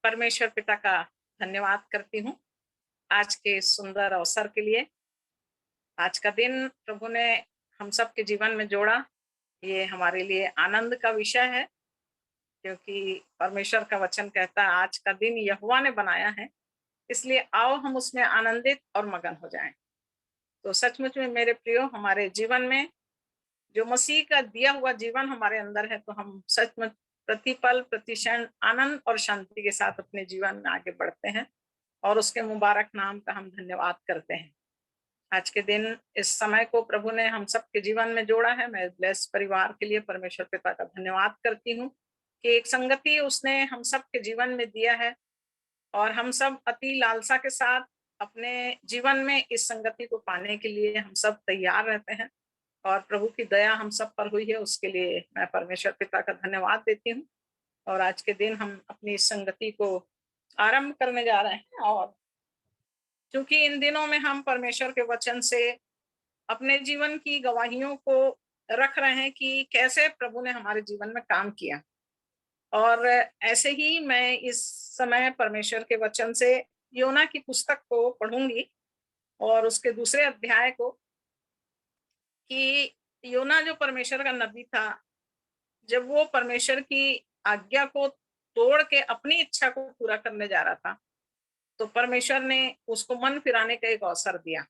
परमेश्वर पिता का धन्यवाद करती हूँ आज के इस सुंदर अवसर के लिए। आज का दिन प्रभु ने हम सब के जीवन में जोड़ा, ये हमारे लिए आनंद का विषय है, क्योंकि परमेश्वर का वचन कहता है आज का दिन यहोवा ने बनाया है, इसलिए आओ हम उसमें आनंदित और मगन हो जाएं। तो सचमुच में मेरे प्रियो, हमारे जीवन में जो मसीह का दिया हुआ जीवन हमारे अंदर है, तो हम सचमुच प्रतिपल प्रतिक्षण आनंद और शांति के साथ अपने जीवन में आगे बढ़ते हैं और उसके मुबारक नाम का हम धन्यवाद करते हैं। आज के दिन इस समय को प्रभु ने हम सबके जीवन में जोड़ा है। मैं ब्लेस परिवार के लिए परमेश्वर पिता का धन्यवाद करती हूँ कि एक संगति उसने हम सबके जीवन में दिया है और हम सब अति लालसा के साथ अपने जीवन में इस संगति को पाने के लिए हम सब तैयार रहते हैं और प्रभु की दया हम सब पर हुई है, उसके लिए मैं परमेश्वर पिता का धन्यवाद देती हूँ। और आज के दिन हम अपनी इस संगति को आरंभ करने जा रहे हैं और क्योंकि इन दिनों में हम परमेश्वर के वचन से अपने जीवन की गवाहियों को रख रहे हैं कि कैसे प्रभु ने हमारे जीवन में काम किया। और ऐसे ही मैं इस समय परमेश्वर के वचन से योना की पुस्तक को पढ़ूंगी और उसके दूसरे अध्याय को, कि योना जो परमेश्वर का नबी था, जब वो परमेश्वर की आज्ञा को तोड़ के अपनी इच्छा को पूरा करने जा रहा था, तो परमेश्वर ने उसको मन फिराने का एक अवसर दिया।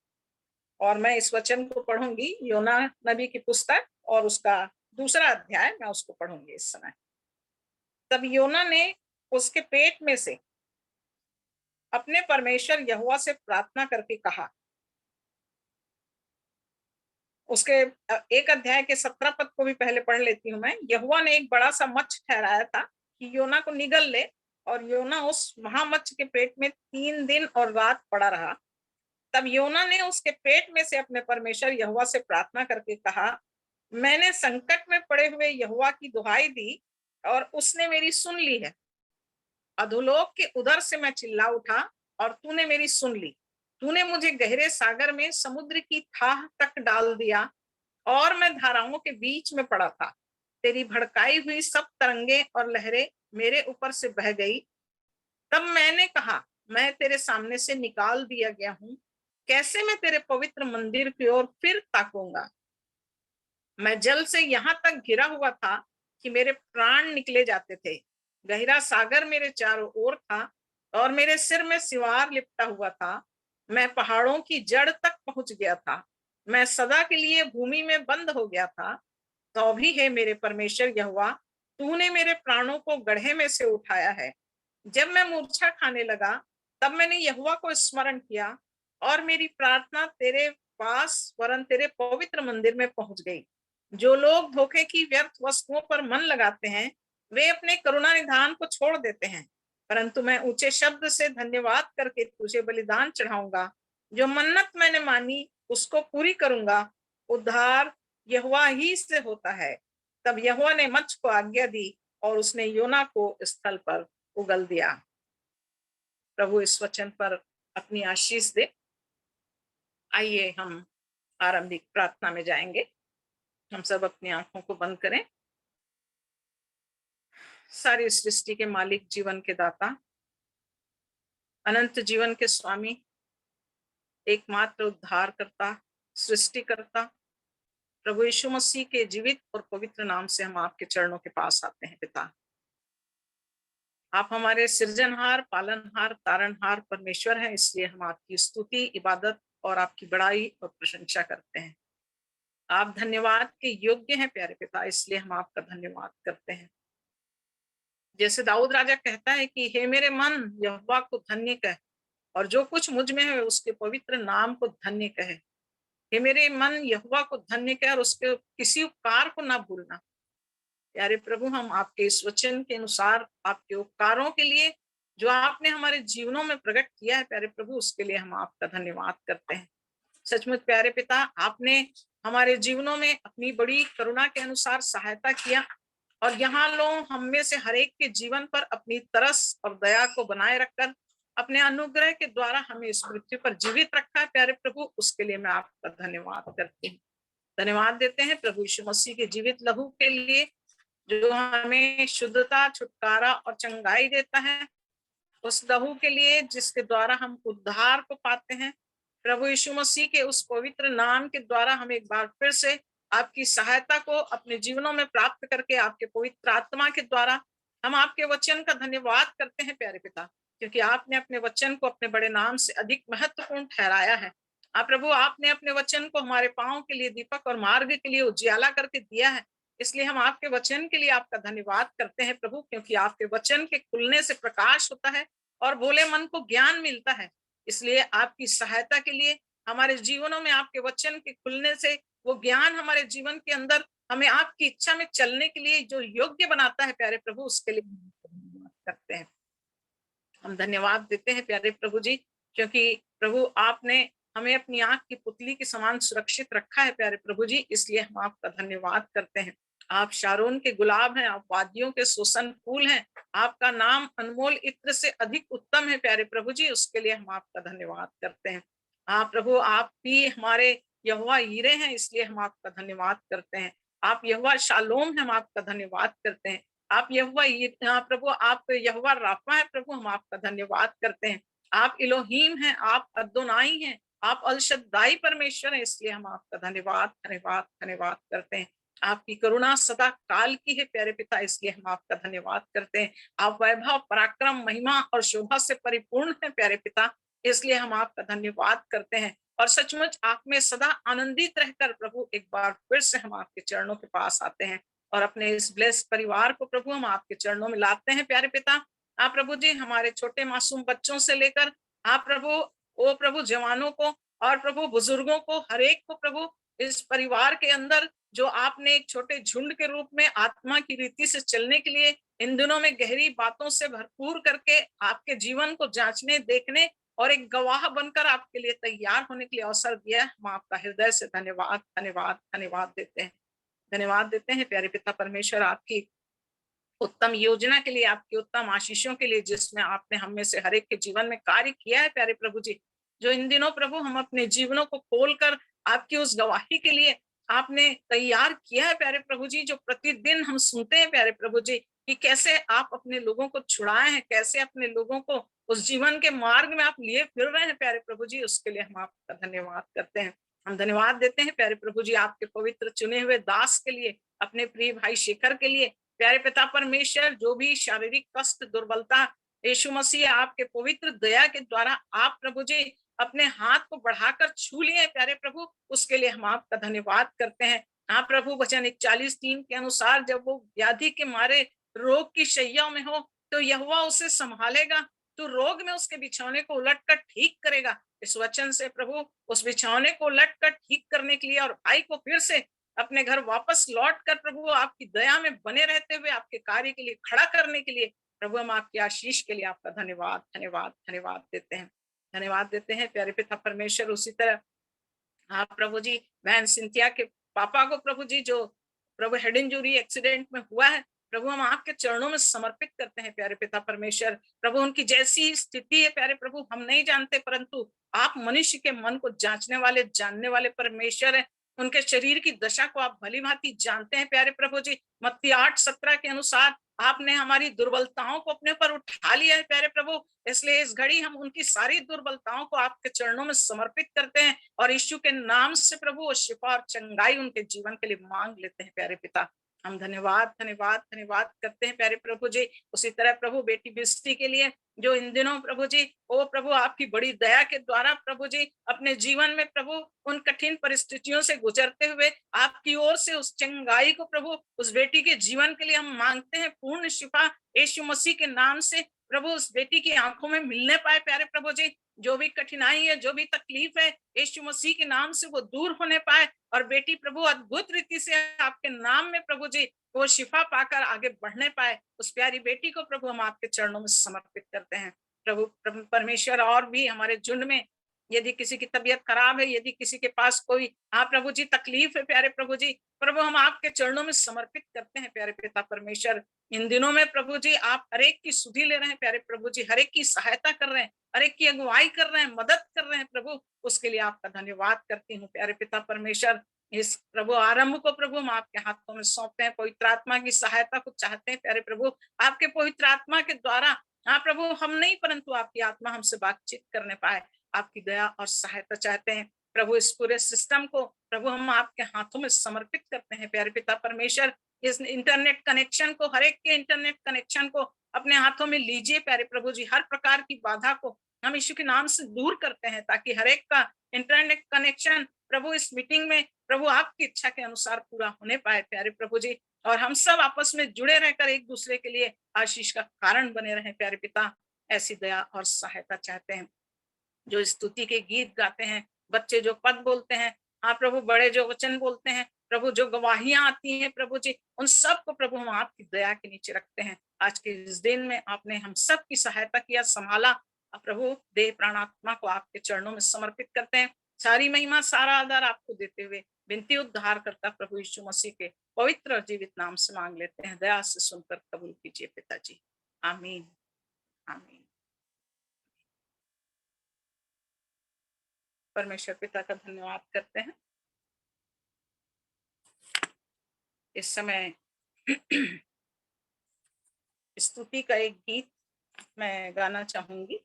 और मैं इस वचन को पढ़ूंगी, योना नबी की पुस्तक और उसका दूसरा अध्याय मैं उसको पढ़ूंगी इस समय। तब योना ने उसके पेट में से अपने परमेश्वर यहोवा से प्रार्थना करके कहा। उसके एक अध्याय के 17 पद को भी पहले पढ़ लेती हूँ मैं। यहोवा ने एक बड़ा सा मच्छ ठहराया था कि योना को निगल ले, और योना उस महामच्छ के पेट में 3 दिन और रात पड़ा रहा। तब योना ने उसके पेट में से अपने परमेश्वर यहोवा से प्रार्थना करके कहा, मैंने संकट में पड़े हुए यहोवा की दुहाई दी और उसने मेरी सुन ली है। अधोलोक के उधर से मैं चिल्ला उठा और तूने मेरी सुन ली। तूने मुझे गहरे सागर में समुद्र की थाह तक डाल दिया और मैं धाराओं के बीच में पड़ा था। तेरी भड़काई हुई सब तरंगे और लहरें मेरे ऊपर से बह गई। तब मैंने कहा, मैं तेरे सामने से निकाल दिया गया हूँ, कैसे मैं तेरे पवित्र मंदिर की ओर फिर ताकूंगा। मैं जल से यहाँ तक घिरा हुआ था कि मेरे प्राण निकले जाते थे। गहरा सागर मेरे चारों ओर था और मेरे सिर में सिवार लिपटा हुआ था। मैं पहाड़ों की जड़ तक पहुंच गया था। मैं सदा के लिए भूमि में बंद हो गया था। तो भी है मेरे परमेश्वर यहोवा, तूने मेरे प्राणों को गड्ढे में से उठाया है। जब मैं मूर्छा खाने लगा, तब मैंने यहोवा को स्मरण किया और मेरी प्रार्थना तेरे पास वरन तेरे पवित्र मंदिर में पहुंच गई। जो लोग धोखे की व्यर्थ वस्तुओं पर मन लगाते हैं, वे अपने करुणा निधान को छोड़ देते हैं, परंतु मैं ऊंचे शब्द से धन्यवाद करके तुझे बलिदान चढ़ाऊंगा। जो मन्नत मैंने मानी उसको पूरी करूंगा। उद्धार यहोवा ही से होता है। तब यहोवा ने मच्छ को आज्ञा दी और उसने योना को स्थल पर उगल दिया। प्रभु इस वचन पर अपनी आशीष दे। आइए हम आरंभिक प्रार्थना में जाएंगे। हम सब अपनी आंखों को बंद करें। सारी सृष्टि के मालिक, जीवन के दाता, अनंत जीवन के स्वामी, एकमात्र उद्धार करता, सृष्टि करता, प्रभु यीशु मसीह के जीवित और पवित्र नाम से हम आपके चरणों के पास आते हैं। पिता, आप हमारे सृजनहार, पालनहार, तारणहार परमेश्वर हैं, इसलिए हम आपकी स्तुति, इबादत और आपकी बड़ाई और प्रशंसा करते हैं। आप धन्यवाद के योग्य हैं प्यारे पिता, इसलिए हम आपका धन्यवाद करते हैं। जैसे दाऊद राजा कहता है कि हे मेरे मन यहोवा को धन्य कह, और जो कुछ मुझ में है उसके पवित्र नाम को धन्य कहे। हे मेरे मन यहोवा को धन्य कह और उसके किसी उपकार को ना भूलना। प्यारे प्रभु, हम आपके इस वचन के अनुसार आपके उपकारों के लिए जो आपने हमारे जीवनों में प्रकट किया है प्यारे प्रभु, उसके लिए हम आपका धन्यवाद करते हैं। सचमुच प्यारे पिता, आपने हमारे जीवनों में अपनी बड़ी करुणा के अनुसार सहायता किया और यहाँ लो हम में से हर एक के जीवन पर अपनी तरस और दया को बनाए रखकर अपने अनुग्रह के द्वारा हमें इस पृथ्वी पर जीवित रखा है प्यारे प्रभु, उसके लिए मैं आपका धन्यवाद करती हूँ। धन्यवाद देते हैं प्रभु यीशु मसीह के जीवित लहू के लिए, जो हमें शुद्धता, छुटकारा और चंगाई देता है। उस लहू के लिए जिसके द्वारा हम उद्धार को पाते हैं। प्रभु यीशु मसीह के उस पवित्र नाम के द्वारा हम एक बार फिर से आपकी सहायता को अपने जीवनों में प्राप्त करके आपके पवित्र आत्मा के द्वारा हम आपके वचन का धन्यवाद करते हैं प्यारे पिता, क्योंकि आपने अपने वचन को अपने बड़े नाम से अधिक महत्वपूर्ण ठहराया है। आप प्रभु, आपने अपने वचन को हमारे पांव के लिए दीपक और मार्ग के लिए उजियाला करके दिया है। इसलिए हम आपके वचन के लिए आपका धन्यवाद करते हैं प्रभु, क्योंकि आपके वचन के खुलने से प्रकाश होता है और भोले मन को ज्ञान मिलता है। इसलिए आपकी सहायता के लिए हमारे जीवनों में आपके वचन के खुलने से वो ज्ञान हमारे जीवन के अंदर हमें आपकी इच्छा में चलने के लिए जो योग्य बनाता है प्यारे प्रभु, उसके लिए धन्यवाद करते हैं। हम धन्यवाद देते हैं प्यारे प्रभु जी, क्योंकि प्रभु आपने हमें अपनी आंख की पुतली के समान सुरक्षित रखा है प्यारे प्रभु जी, इसलिए हम आपका धन्यवाद करते हैं। आप शारोन के गुलाब हैं, आप वादियों के सोसन फूल हैं, आपका नाम अनमोल इत्र से अधिक उत्तम है प्यारे प्रभु जी, उसके लिए हम आपका धन्यवाद करते हैं। आप प्रभु, आप भी हमारे यहोवा यीरे हैं, इसलिए हम आपका धन्यवाद करते हैं। आप यहोवा शालोम हैं, हम आपका धन्यवाद करते हैं। आप यहोवा प्रभु, आप यहोवा राफा है प्रभु, हम आपका धन्यवाद करते हैं। आप इलोहीम हैं, आप अदोनाई हैं, आप अलशद्दाई परमेश्वर हैं, इसलिए हम आपका धन्यवाद धन्यवाद धन्यवाद करते हैं। आपकी करुणा सदा काल की है प्यारे पिता, इसलिए हम आपका धन्यवाद करते हैं। आप वैभव पराक्रम महिमा और शोभा से परिपूर्ण हैं प्यारे पिता, इसलिए हम आपका धन्यवाद करते हैं। और सचमुच आप में सदा आनंदित रहकर प्रभु एक बार फिर से हम आपके चरणों के पास आते हैं और अपने इस ब्लेस परिवार को प्रभु हम आपके चरणों में लाते हैं प्यारे पिता। आप प्रभु जी हमारे छोटे मासूम बच्चों से लेकर आप प्रभु ओ प्रभु जवानों को और प्रभु बुजुर्गों को, हर एक को प्रभु इस परिवार के अंदर जो आपने एक छोटे झुंड के रूप में आत्मा की रीति से चलने के लिए इन दिनों में गहरी बातों से भरपूर करके आपके जीवन को जांचने देखने और एक गवाह बनकर आपके लिए तैयार होने के लिए अवसर दिया है, हम आपका हृदय से धन्यवाद धन्यवाद धन्यवाद देते हैं। धन्यवाद देते हैं प्यारे पिता परमेश्वर, आपकी उत्तम योजना के लिए, आपकी उत्तम आशीषों के लिए जिसमें आपने हम में से हर एक के जीवन में कार्य किया है प्यारे प्रभु जी। जो इन दिनों प्रभु हम अपने जीवनों को खोलकर आपकी उस गवाही के लिए आपने तैयार किया है प्यारे प्रभु जी, जो प्रतिदिन हम सुनते हैं प्यारे प्रभु जी कि कैसे आप अपने लोगों को छुड़ाए हैं, कैसे अपने लोगों को उस जीवन के मार्ग में आप लिए फिर रहे हैं प्यारे प्रभु जी, उसके लिए हम आपका धन्यवाद करते हैं। हम धन्यवाद देते हैं प्यारे प्रभु जी आपके पवित्र चुने हुए दास के लिए, अपने प्रिय भाई शेखर के लिए प्यारे पिता परमेश्वर, जो भी शारीरिक कष्ट दुर्बलता यीशु मसीह आपके पवित्र दया के द्वारा आप प्रभु जी अपने हाथ को बढ़ाकर छू लिए प्यारे प्रभु, उसके लिए हम आपका धन्यवाद करते हैं। हाँ प्रभु, वचन 41:3 के अनुसार जब वो व्याधि के मारे रोग की शैया में हो तो यहोवा उसे संभालेगा, तो रोग में उसके बिछौने को उलट कर ठीक करेगा। इस वचन से प्रभु उस बिछौने को उलट कर ठीक करने के लिए और भाई को फिर से अपने घर वापस लौट कर प्रभु आपकी दया में बने रहते हुए आपके कार्य के लिए खड़ा करने के लिए प्रभु हम आपकी आशीष के लिए आपका धन्यवाद धन्यवाद धन्यवाद देते हैं। धन्यवाद देते हैं प्यारे पिता परमेश्वर। उसी तरह आप प्रभु जी बहन सिंथिया के पापा को प्रभु जी, जो प्रभु हेड इंजुरी एक्सीडेंट में हुआ है, प्रभु हम आपके चरणों में समर्पित करते हैं प्यारे पिता परमेश्वर। प्रभु उनकी जैसी स्थिति है प्यारे प्रभु हम नहीं जानते, परंतु आप मनुष्य के मन को जांचने वाले जानने वाले परमेश्वर है। उनके शरीर की दशा को आप भली भांति जानते हैं प्यारे प्रभु जी। मत्ती 8:17 के अनुसार आपने हमारी दुर्बलताओं को अपने ऊपर उठा लिया है प्यारे प्रभु, इसलिए इस घड़ी हम उनकी सारी दुर्बलताओं को आपके चरणों में समर्पित करते हैं और यीशु के नाम से प्रभु वो शिफा और चंगाई उनके जीवन के लिए मांग लेते हैं प्यारे पिता। हम धन्यवाद धन्यवाद धन्यवाद करते हैं प्यारे प्रभु जी। उसी तरह प्रभु बेटी बिस्टी के लिए जो इन दिनों प्रभु जी ओ प्रभु आपकी बड़ी दया के द्वारा प्रभु जी अपने जीवन में प्रभु उन कठिन परिस्थितियों से गुजरते हुए आपकी ओर से उस चंगाई को प्रभु उस बेटी के जीवन के लिए हम मांगते हैं। पूर्ण शिफा यीशु मसीह के नाम से प्रभु उस बेटी की आंखों में मिलने पाए प्यारे प्रभु जी। जो भी कठिनाई है, जो भी तकलीफ है, यीशु मसीह के नाम से वो दूर होने पाए और बेटी प्रभु अद्भुत रीति से आपके नाम में प्रभु जी वो शिफा पाकर आगे बढ़ने पाए। उस प्यारी बेटी को प्रभु हम आपके चरणों में समर्पित करते हैं। प्रभु परमेश्वर, और भी हमारे झुंड में यदि किसी की तबीयत खराब है, यदि किसी के पास कोई प्रभु जी तकलीफ है प्यारे प्रभु जी, प्रभु हम आपके चरणों में समर्पित करते हैं प्यारे पिता परमेश्वर। इन दिनों में प्रभु जी आप हर एक की सुधि ले रहे हैं प्यारे प्रभु जी, हर एक की सहायता कर रहे हैं, हर एक की अगुवाई कर रहे हैं, मदद कर रहे हैं प्रभु, उसके लिए आपका धन्यवाद करती हूँ प्यारे पिता परमेश्वर। इस प्रभु आरंभ को प्रभु हम आपके हाथों में सौंपते हैं, पवित्र आत्मा की सहायता को चाहते हैं प्यारे प्रभु। आपके पवित्र आत्मा के द्वारा हाँ प्रभु, हम नहीं परंतु आपकी आत्मा हमसे बातचीत करने पाए, आपकी दया और सहायता चाहते हैं प्रभु। इस पूरे सिस्टम को प्रभु हम आपके हाथों में समर्पित करते हैं प्यारे पिता परमेश्वर। इस इंटरनेट कनेक्शन को, हर एक के इंटरनेट कनेक्शन को अपने हाथों में लीजिए प्यारे प्रभु जी। हर प्रकार की बाधा को हम यीशु के नाम से दूर करते हैं, ताकि हर एक का इंटरनेट कनेक्शन प्रभु इस मीटिंग में प्रभु आपकी इच्छा के अनुसार पूरा होने पाए प्यारे प्रभु जी। और हम सब आपस में जुड़े रहकर एक दूसरे के लिए आशीष का कारण बने रहे प्यारे पिता। ऐसी दया और सहायता चाहते हैं। जो स्तुति के गीत गाते हैं, बच्चे जो पद बोलते हैं, हाँ प्रभु, बड़े जो वचन बोलते हैं प्रभु, जो गवाहियां आती हैं प्रभु जी, उन सब को प्रभु हम आपकी दया के नीचे रखते हैं। आज के इस दिन में आपने हम सब की सहायता किया, संभाला प्रभु। देह प्राणात्मा को आपके चरणों में समर्पित करते हैं। सारी महिमा सारा आदर आपको देते हुए विनती उद्धार करता प्रभु यीशु मसीह के पवित्र और जीवित नाम से मांग लेते हैं। दया से सुनकर कबूल कीजिए पिताजी। आमीन आमीन। परमेश्वर पिता का धन्यवाद करते हैं। इस समय स्तुति का एक गीत मैं गाना चाहूंगी,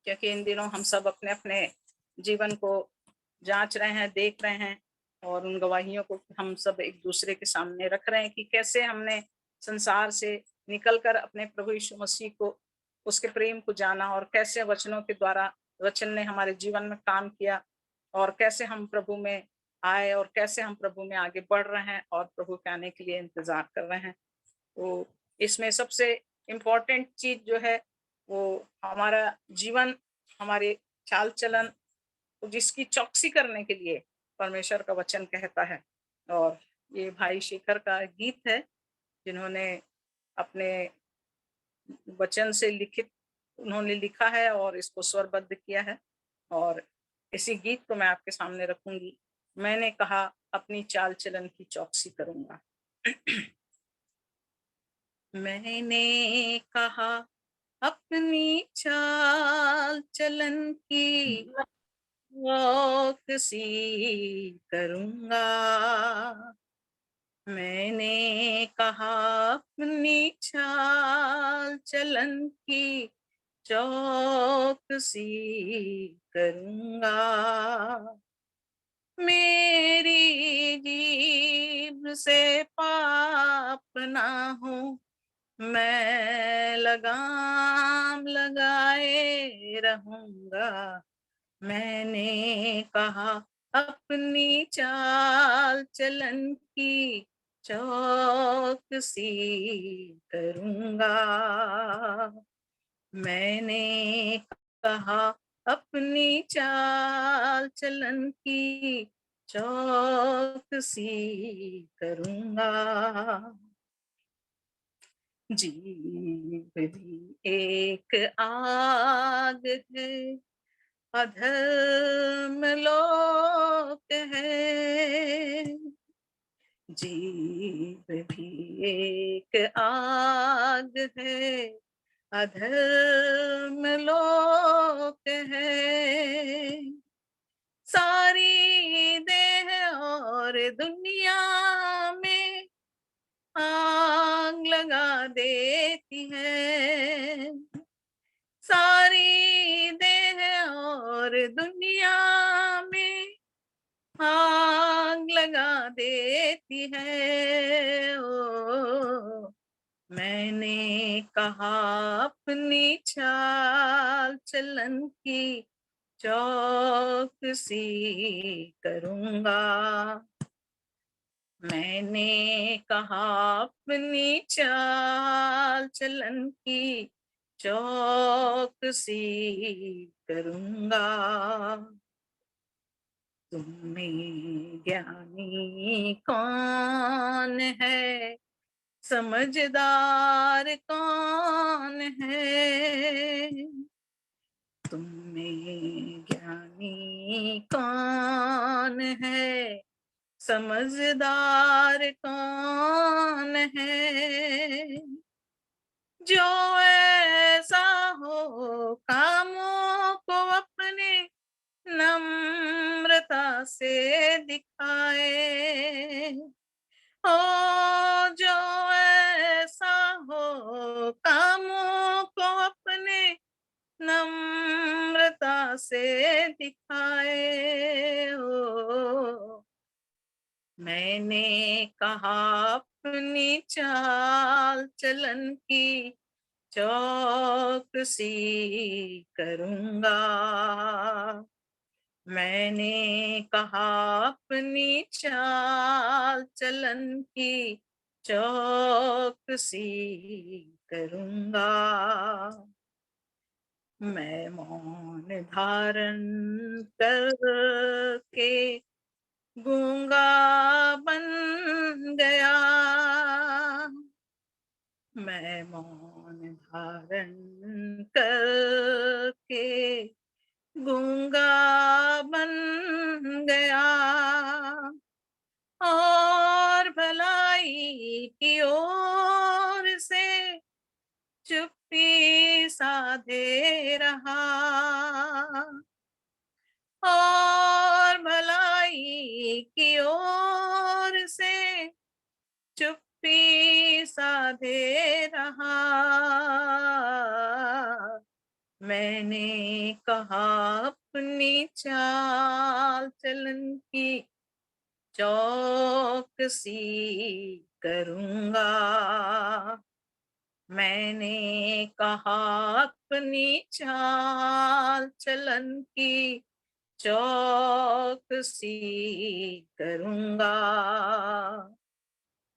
क्योंकि इन दिनों हम सब अपने अपने जीवन को जांच रहे हैं, देख रहे हैं, और उन गवाहियों को हम सब एक दूसरे के सामने रख रहे हैं कि कैसे हमने संसार से निकलकर अपने प्रभु यीशु मसीह को, उसके प्रेम को जाना, और कैसे वचनों के द्वारा वचन ने हमारे जीवन में काम किया, और कैसे हम प्रभु में आए, और कैसे हम प्रभु में आगे बढ़ रहे हैं और प्रभु के आने के लिए इंतजार कर रहे हैं। तो इसमें सबसे इम्पोर्टेंट चीज जो है वो हमारा जीवन, हमारे चाल चलन, जिसकी चौकसी करने के लिए परमेश्वर का वचन कहता है। और ये भाई शेखर का गीत है, जिन्होंने अपने वचन से लिखित उन्होंने लिखा है और इसको स्वरबद्ध किया है। और इसी गीत को मैं आपके सामने रखूंगी। मैंने कहा अपनी चाल चलन की चौकसी करूंगा। मैंने कहा अपनी चाल चलन की चौकसी करूंगा। मैंने कहा अपनी चाल चलन की चौकसी करूंगा। मेरी जीभ से पाप ना हो, मैं लगाम लगाए रहूंगा। मैंने कहा अपनी चाल चलन की चौकसी करूंगा। मैंने कहा अपनी चाल चलन की चौकसी करूंगा। जीभ भी एक आग है, अधर्म लोक है। जीभ भी एक आग है, अधर्म लोक है। सारी देह और दुनिया में आग लगा देती है। सारी देह और दुनिया में आग लगा देती है। ओ मैंने कहा अपनी चाल चलन की चौकसी करूंगा। मैंने कहा अपनी चाल चलन की चौकसी करूंगा। तुम में ज्ञानी कौन है, समझदार कौन है। तुम में ज्ञानी कौन है, समझदार कौन है। जो ऐसा हो कामों को अपने नम्रता से दिखाए, हो जो ऐसा हो कामों को अपने नम्रता से दिखाए हो। मैंने कहा अपनी चाल चलन की चौकसी करूंगा। मैंने कहा अपनी चाल चलन की चौकसी करूंगा। मैं मौन धारण करके गूंगा बन गया। मैं मौन धारण करके गूंगा बन गया और भलाई की ओर से चुप्पी साधे रहा और भलाई की ओर से चुप्पी साधे रहा। मैंने कहा अपनी चाल चलन की चौकसी करूंगा। मैंने कहा अपनी चाल चलन की चौकसी करूंगा।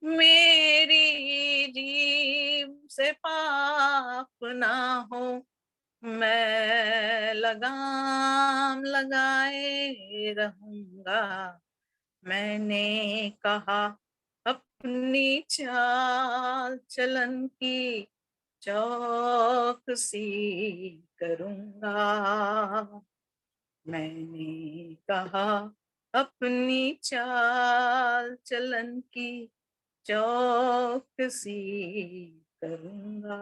मेरी जीभ से पाप ना हो, मैं लगाम लगाए रहूंगा। मैंने कहा अपनी चाल चलन की चौकसी करूंगा। मैंने कहा अपनी चाल चलन की चौकसी करूंगा।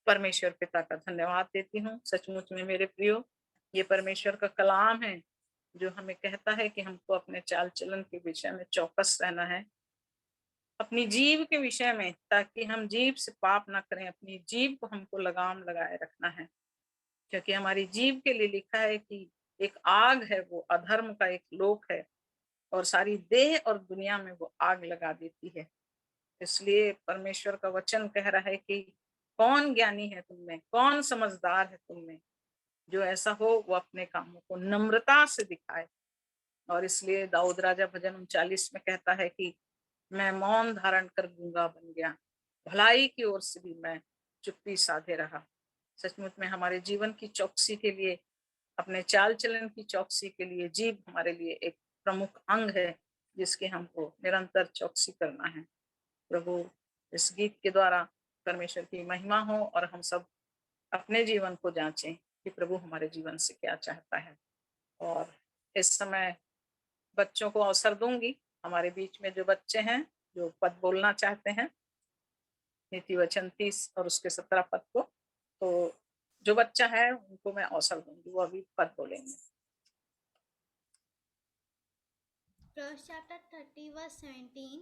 परमेश्वर पिता का धन्यवाद देती हूँ। सचमुच में मेरे प्रियो, ये परमेश्वर का कलाम है जो हमें कहता है कि हमको अपने चाल चलन के विषय में चौकस रहना है, अपनी जीव के विषय में, ताकि हम जीव से पाप ना करें। अपनी जीव को हमको लगाम लगाए रखना है, क्योंकि हमारी जीव के लिए लिखा है कि एक आग है, वो अधर्म का एक लोक है और सारी देह और दुनिया में वो आग लगा देती है। इसलिए परमेश्वर का वचन कह रहा है कि कौन ज्ञानी है तुम में, कौन समझदार है तुम में, जो ऐसा हो वो अपने कामों को नम्रता से दिखाए। और इसलिए दाऊद राजा भजन 39 में कहता है कि मैं मौन धारण कर गूंगा बन गया, भलाई की ओर से भी मैं चुप्पी साधे रहा। सचमुच में हमारे जीवन की चौकसी के लिए, अपने चाल चलन की चौकसी के लिए जीभ हमारे लिए एक प्रमुख अंग है, जिसके हमको निरंतर चौकसी करना है। प्रभु इस गीत के द्वारा परमेश्वर की महिमा हो और हम सब अपने जीवन को जांचें कि प्रभु हमारे जीवन से क्या चाहता है। और इस समय बच्चों को अवसर दूंगी। हमारे बीच में जो बच्चे हैं जो पद बोलना चाहते हैं, नीति वचन 30 और उसके 17 पद को, तो जो बच्चा है उनको मैं अवसर दूंगी, वो अभी पद बोलेंगे। Proverbs chapter 30 verse 17.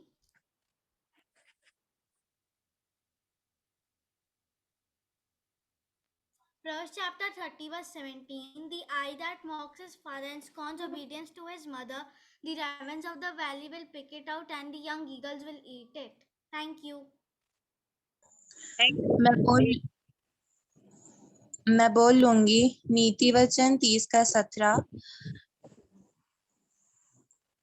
Proverbs chapter 30 verse 17. The eye that mocks his father and scorns obedience to his mother, the ravens of the valley will pick it out and the young eagles will eat it. Thank you. मैं बोल लूंगी। नीति वचन 30 का 17।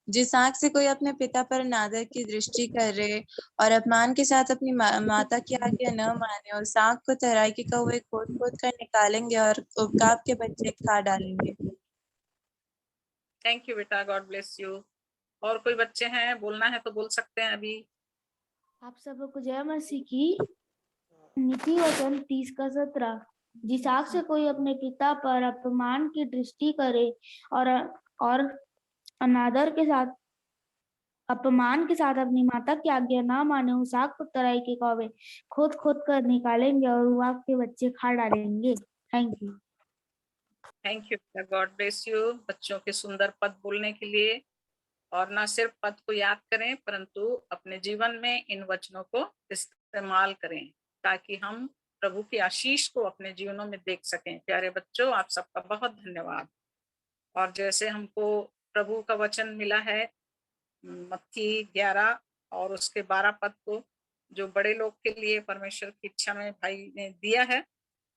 जिस आंख से कोई अपने पिता पर अनादर की दृष्टि करे और अपमान के साथ अपनी माता की आज्ञा न माने, उस आंख को तराई के कौवे खोद खोद कर निकालेंगे और उबकाब के बच्चे खा डालेंगे। थैंक यू बेटा, गॉड ब्लेस यू। और कोई बच्चे हैं, बोलना है तो बोल सकते हैं अभी। आप सबको जय मसीह की। नीति वचन 30 का 17। जिस आंख से कोई अपने पिता पर अपमान की दृष्टि करे और अनादर के साथ अपमान के साथ अपनी माता की आज्ञा ना माने, उस आग को तराई के कौवे खोद खोद कर निकालेंगे और वो आग के बच्चे खा डालेंगे। Thank you. Thank you, God bless you बच्चों के सुंदर पद बोलने के लिए। और ना सिर्फ पद को याद करें परंतु अपने जीवन में इन वचनों को इस्तेमाल करें ताकि हम प्रभु की आशीष को अपने जीवनों में देख सकें। प्यारे बच्चों, आप सबका बहुत धन्यवाद। और जैसे हमको प्रभु का वचन मिला है मत्ती 11 और उसके 12 पद को, जो बड़े लोग के लिए परमेश्वर की इच्छा में भाई ने दिया है,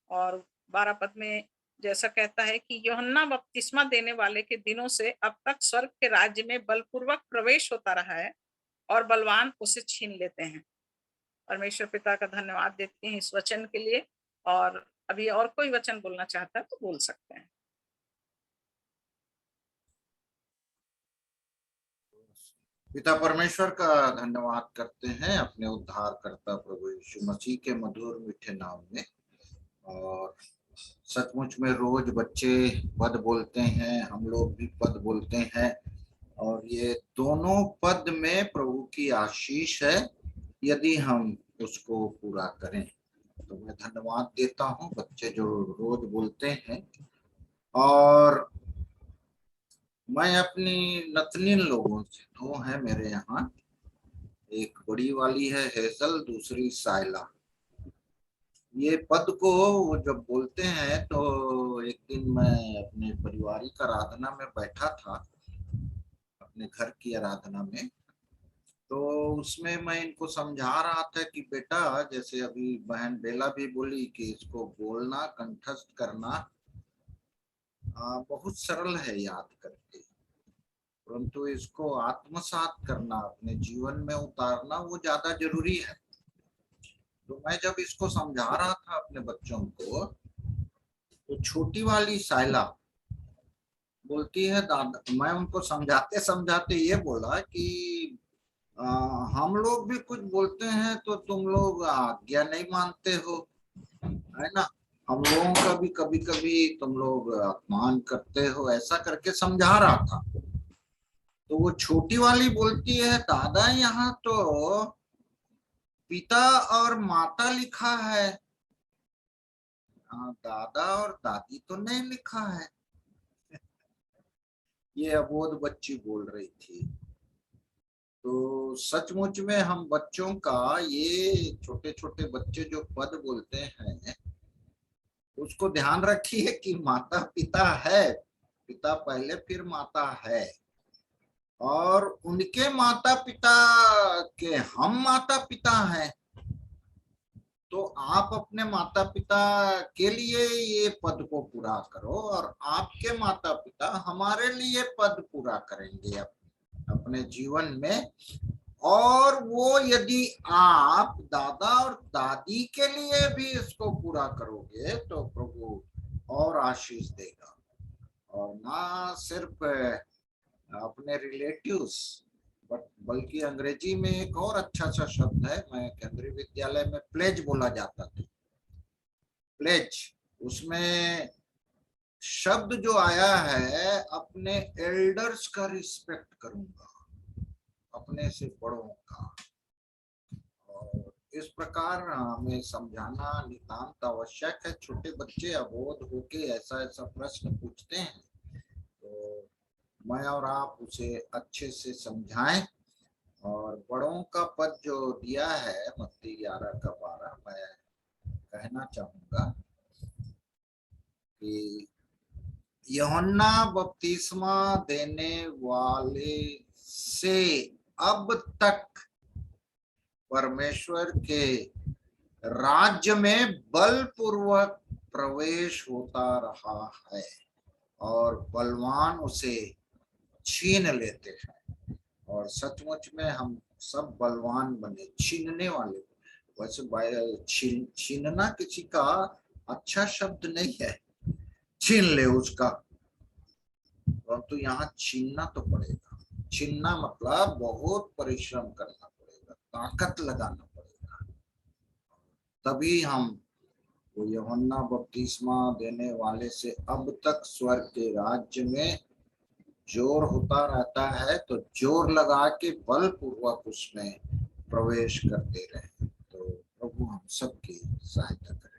और 12 पद में जैसा कहता है कि यूहन्ना बपतिस्मा देने वाले के दिनों से अब तक स्वर्ग के राज्य में बलपूर्वक प्रवेश होता रहा है और बलवान उसे छीन लेते हैं। परमेश्वर पिता का धन्यवाद देते हैं इस वचन के लिए। और अभी और कोई वचन बोलना चाहता है तो बोल सकते हैं। पिता परमेश्वर का धन्यवाद करते हैं अपने उद्धारकर्ता प्रभु यीशु मसीह के मधुर मीठे नाम में। और सचमुच में रोज बच्चे पद बोलते हैं, हम लोग भी पद बोलते हैं, और ये दोनों पद में प्रभु की आशीष है यदि हम उसको पूरा करें। तो मैं धन्यवाद देता हूँ बच्चे जो रोज बोलते हैं। और मैं अपनी नतनीन लोगों से, दो हैं मेरे यहाँ, एक बड़ी वाली है हेजल, दूसरी साइला। ये पद को वो जब बोलते हैं तो एक दिन मैं अपने पारिवारिक आराधना में बैठा था, अपने घर की आराधना में, तो उसमें मैं इनको समझा रहा था कि बेटा, जैसे अभी बहन बेला भी बोली कि इसको बोलना, कंठस्थ करना बहुत सरल है याद करके, परंतु इसको आत्मसात करना, अपने जीवन में उतारना, वो ज्यादा जरूरी है। तो मैं जब इसको समझा रहा था अपने बच्चों को, तो छोटी वाली साइला बोलती है दादा, मैं उनको समझाते समझाते ये बोला कि हम लोग भी कुछ बोलते हैं तो तुम लोग आज्ञा नहीं मानते हो, है ना, हम लोगों का भी कभी कभी तुम लोग अपमान करते हो, ऐसा करके समझा रहा था। तो वो छोटी वाली बोलती है दादा, यहाँ तो पिता और माता लिखा है, दादा और दादी तो नहीं लिखा है। ये अबोध बच्ची बोल रही थी। तो सचमुच में हम बच्चों का, ये छोटे छोटे बच्चे जो पद बोलते हैं, उसको ध्यान रखिए कि माता पिता है, पिता पहले फिर माता है, और उनके माता पिता के हम माता पिता हैं। तो आप अपने माता पिता के लिए ये पद को पूरा करो, और आपके माता पिता हमारे लिए पद पूरा करेंगे अपने जीवन में। और वो यदि आप दादा और दादी के लिए भी इसको पूरा करोगे तो प्रभु और आशीष देगा। और ना सिर्फ अपने रिलेटिव्स, बल्कि अंग्रेजी में एक और अच्छा सा शब्द है, मैं केंद्रीय विद्यालय में प्लेज बोला जाता था, प्लेज, उसमें शब्द जो आया है, अपने एल्डर्स का रिस्पेक्ट करूंगा, अपने से बड़ों का। और इस प्रकार हमें समझाना नितांत आवश्यक है। छोटे बच्चे अबोध होके ऐसा ऐसा प्रश्न पूछते हैं, तो मैं और आप उसे अच्छे से समझाएं। और बड़ों का पद जो दिया है मत्ती 11 का 12, मैं कहना चाहूंगा कि यूहन्ना बपतिस्मा देने वाले से अब तक परमेश्वर के राज्य में बलपूर्वक प्रवेश होता रहा है और बलवान उसे छीन लेते हैं। और सचमुच में हम सब बलवान बने, छीनने वाले। वैसे छीनना किसी का अच्छा शब्द नहीं है, छीन ले उसका, परंतु यहाँ छीनना तो पड़ेगा। छीनना मतलब बहुत परिश्रम करना पड़ेगा, ताकत लगाना पड़ेगा, तभी हम वो यूहन्ना बपतिस्मा देने वाले से अब तक स्वर्ग के राज्य में जोर होता रहता है, तो जोर लगा के बलपूर्वक उसमें प्रवेश करते रहे। तो प्रभु हम सबकी सहायता करें।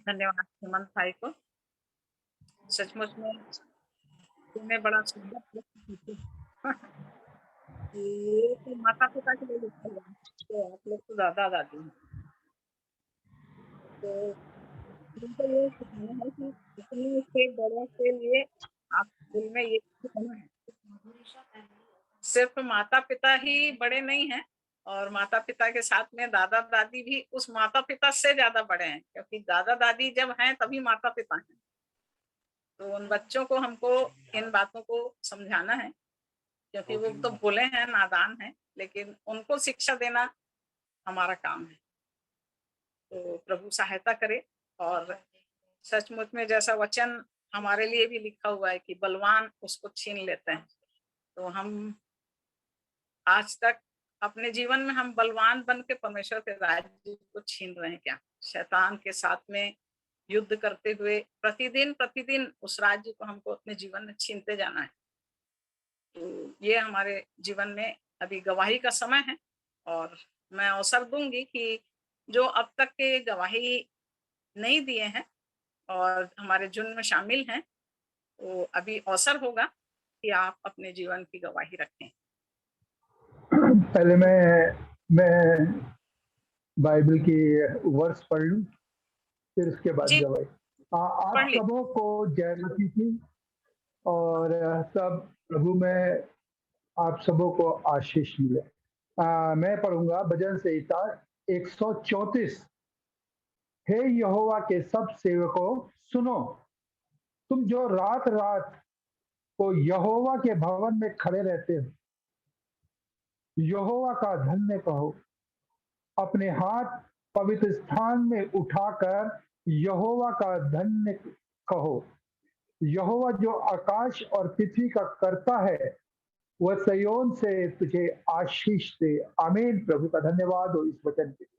धन्यवाद हेमंत भाई को। सचमुच में तुमने बड़ा सुंदर प्रश्न पूछा। ये तो माता पिता के लिए लिखा हुआ है, तो आप लोग तो दादा दादी हैं, तो उनको ये सिखाना है कि अपने से बड़ों के लिए आप दिल में ये सिखाना है। सिर्फ माता पिता ही बड़े नहीं हैं, और माता पिता के साथ में दादा दादी भी उस माता पिता से ज्यादा बड़े हैं, क्योंकि दादा दादी जब हैं तभी माता पिता हैं। तो उन बच्चों को हमको इन बातों को समझाना है, क्योंकि वो तो भोले हैं, नादान हैं, लेकिन उनको शिक्षा देना हमारा काम है। तो प्रभु सहायता करे। और सचमुच में जैसा वचन हमारे लिए भी लिखा हुआ है कि बलवान उसको छीन लेते हैं, तो हम आज तक अपने जीवन में हम बलवान बन के परमेश्वर के राज्य को छीन रहे हैं क्या? शैतान के साथ में युद्ध करते हुए प्रतिदिन प्रतिदिन उस राज्य को हमको अपने जीवन में छीनते जाना है। तो ये हमारे जीवन में अभी गवाही का समय है, और मैं अवसर दूंगी कि जो अब तक के गवाही नहीं दिए हैं और हमारे झुंड में शामिल हैं, तो अभी अवसर होगा कि आप अपने जीवन की गवाही रखें। पहले मैं बाइबल की वर्स पढ़ लूं, फिर उसके बाद जी, गवाही। आप पढ़ लीजिए। सबों को जय मसीह की, और सब प्रभु में आप सबों को आशीष मिले। मैं पढ़ूंगा भजन संहिता 134। हे यहोवा के सब सेवकों सुनो, तुम जो रात रात को यहोवा के भवन में खड़े रहते हो, यहोवा का धन्य कहो। अपने हाथ पवित्र स्थान में उठाकर यहोवा का धन्य कहो। यहोवा जो आकाश और पृथ्वी का करता है, वह सिय्योन से तुझे आशीष दे। आमीन। प्रभु का धन्यवाद हो इस वचन के लिए।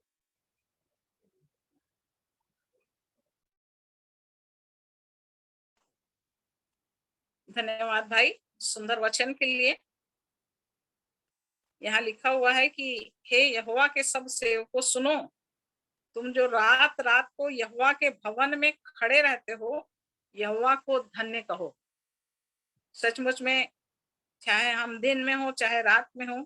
धन्यवाद भाई सुंदर वचन के लिए। यहाँ लिखा हुआ है कि हे यहोवा के सब सेवकों सुनो, तुम जो रात रात को यहोवा के भवन में खड़े रहते हो, यहोवा को धन्य कहो। सचमुच में चाहे हम दिन में हो चाहे रात में हो,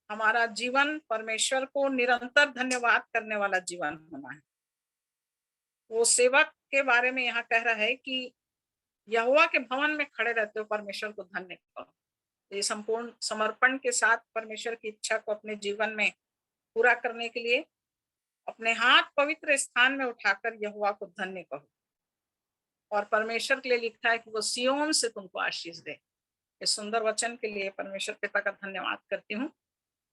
हमारा जीवन परमेश्वर को निरंतर धन्यवाद करने वाला जीवन होना है। वो सेवक के बारे में यहाँ कह रहा है कि यहोवा के भवन में खड़े रहते हो, परमेश्वर को धन्य करो। ये संपूर्ण समर्पण के साथ परमेश्वर की इच्छा को अपने जीवन में पूरा करने के लिए अपने हाथ पवित्र स्थान में उठाकर यहोवा को धन्य कहो। और परमेश्वर के लिए लिखा है कि वो सिय्योन से तुमको आशीष दे। इस सुंदर वचन के लिए परमेश्वर पिता का धन्यवाद करती हूँ।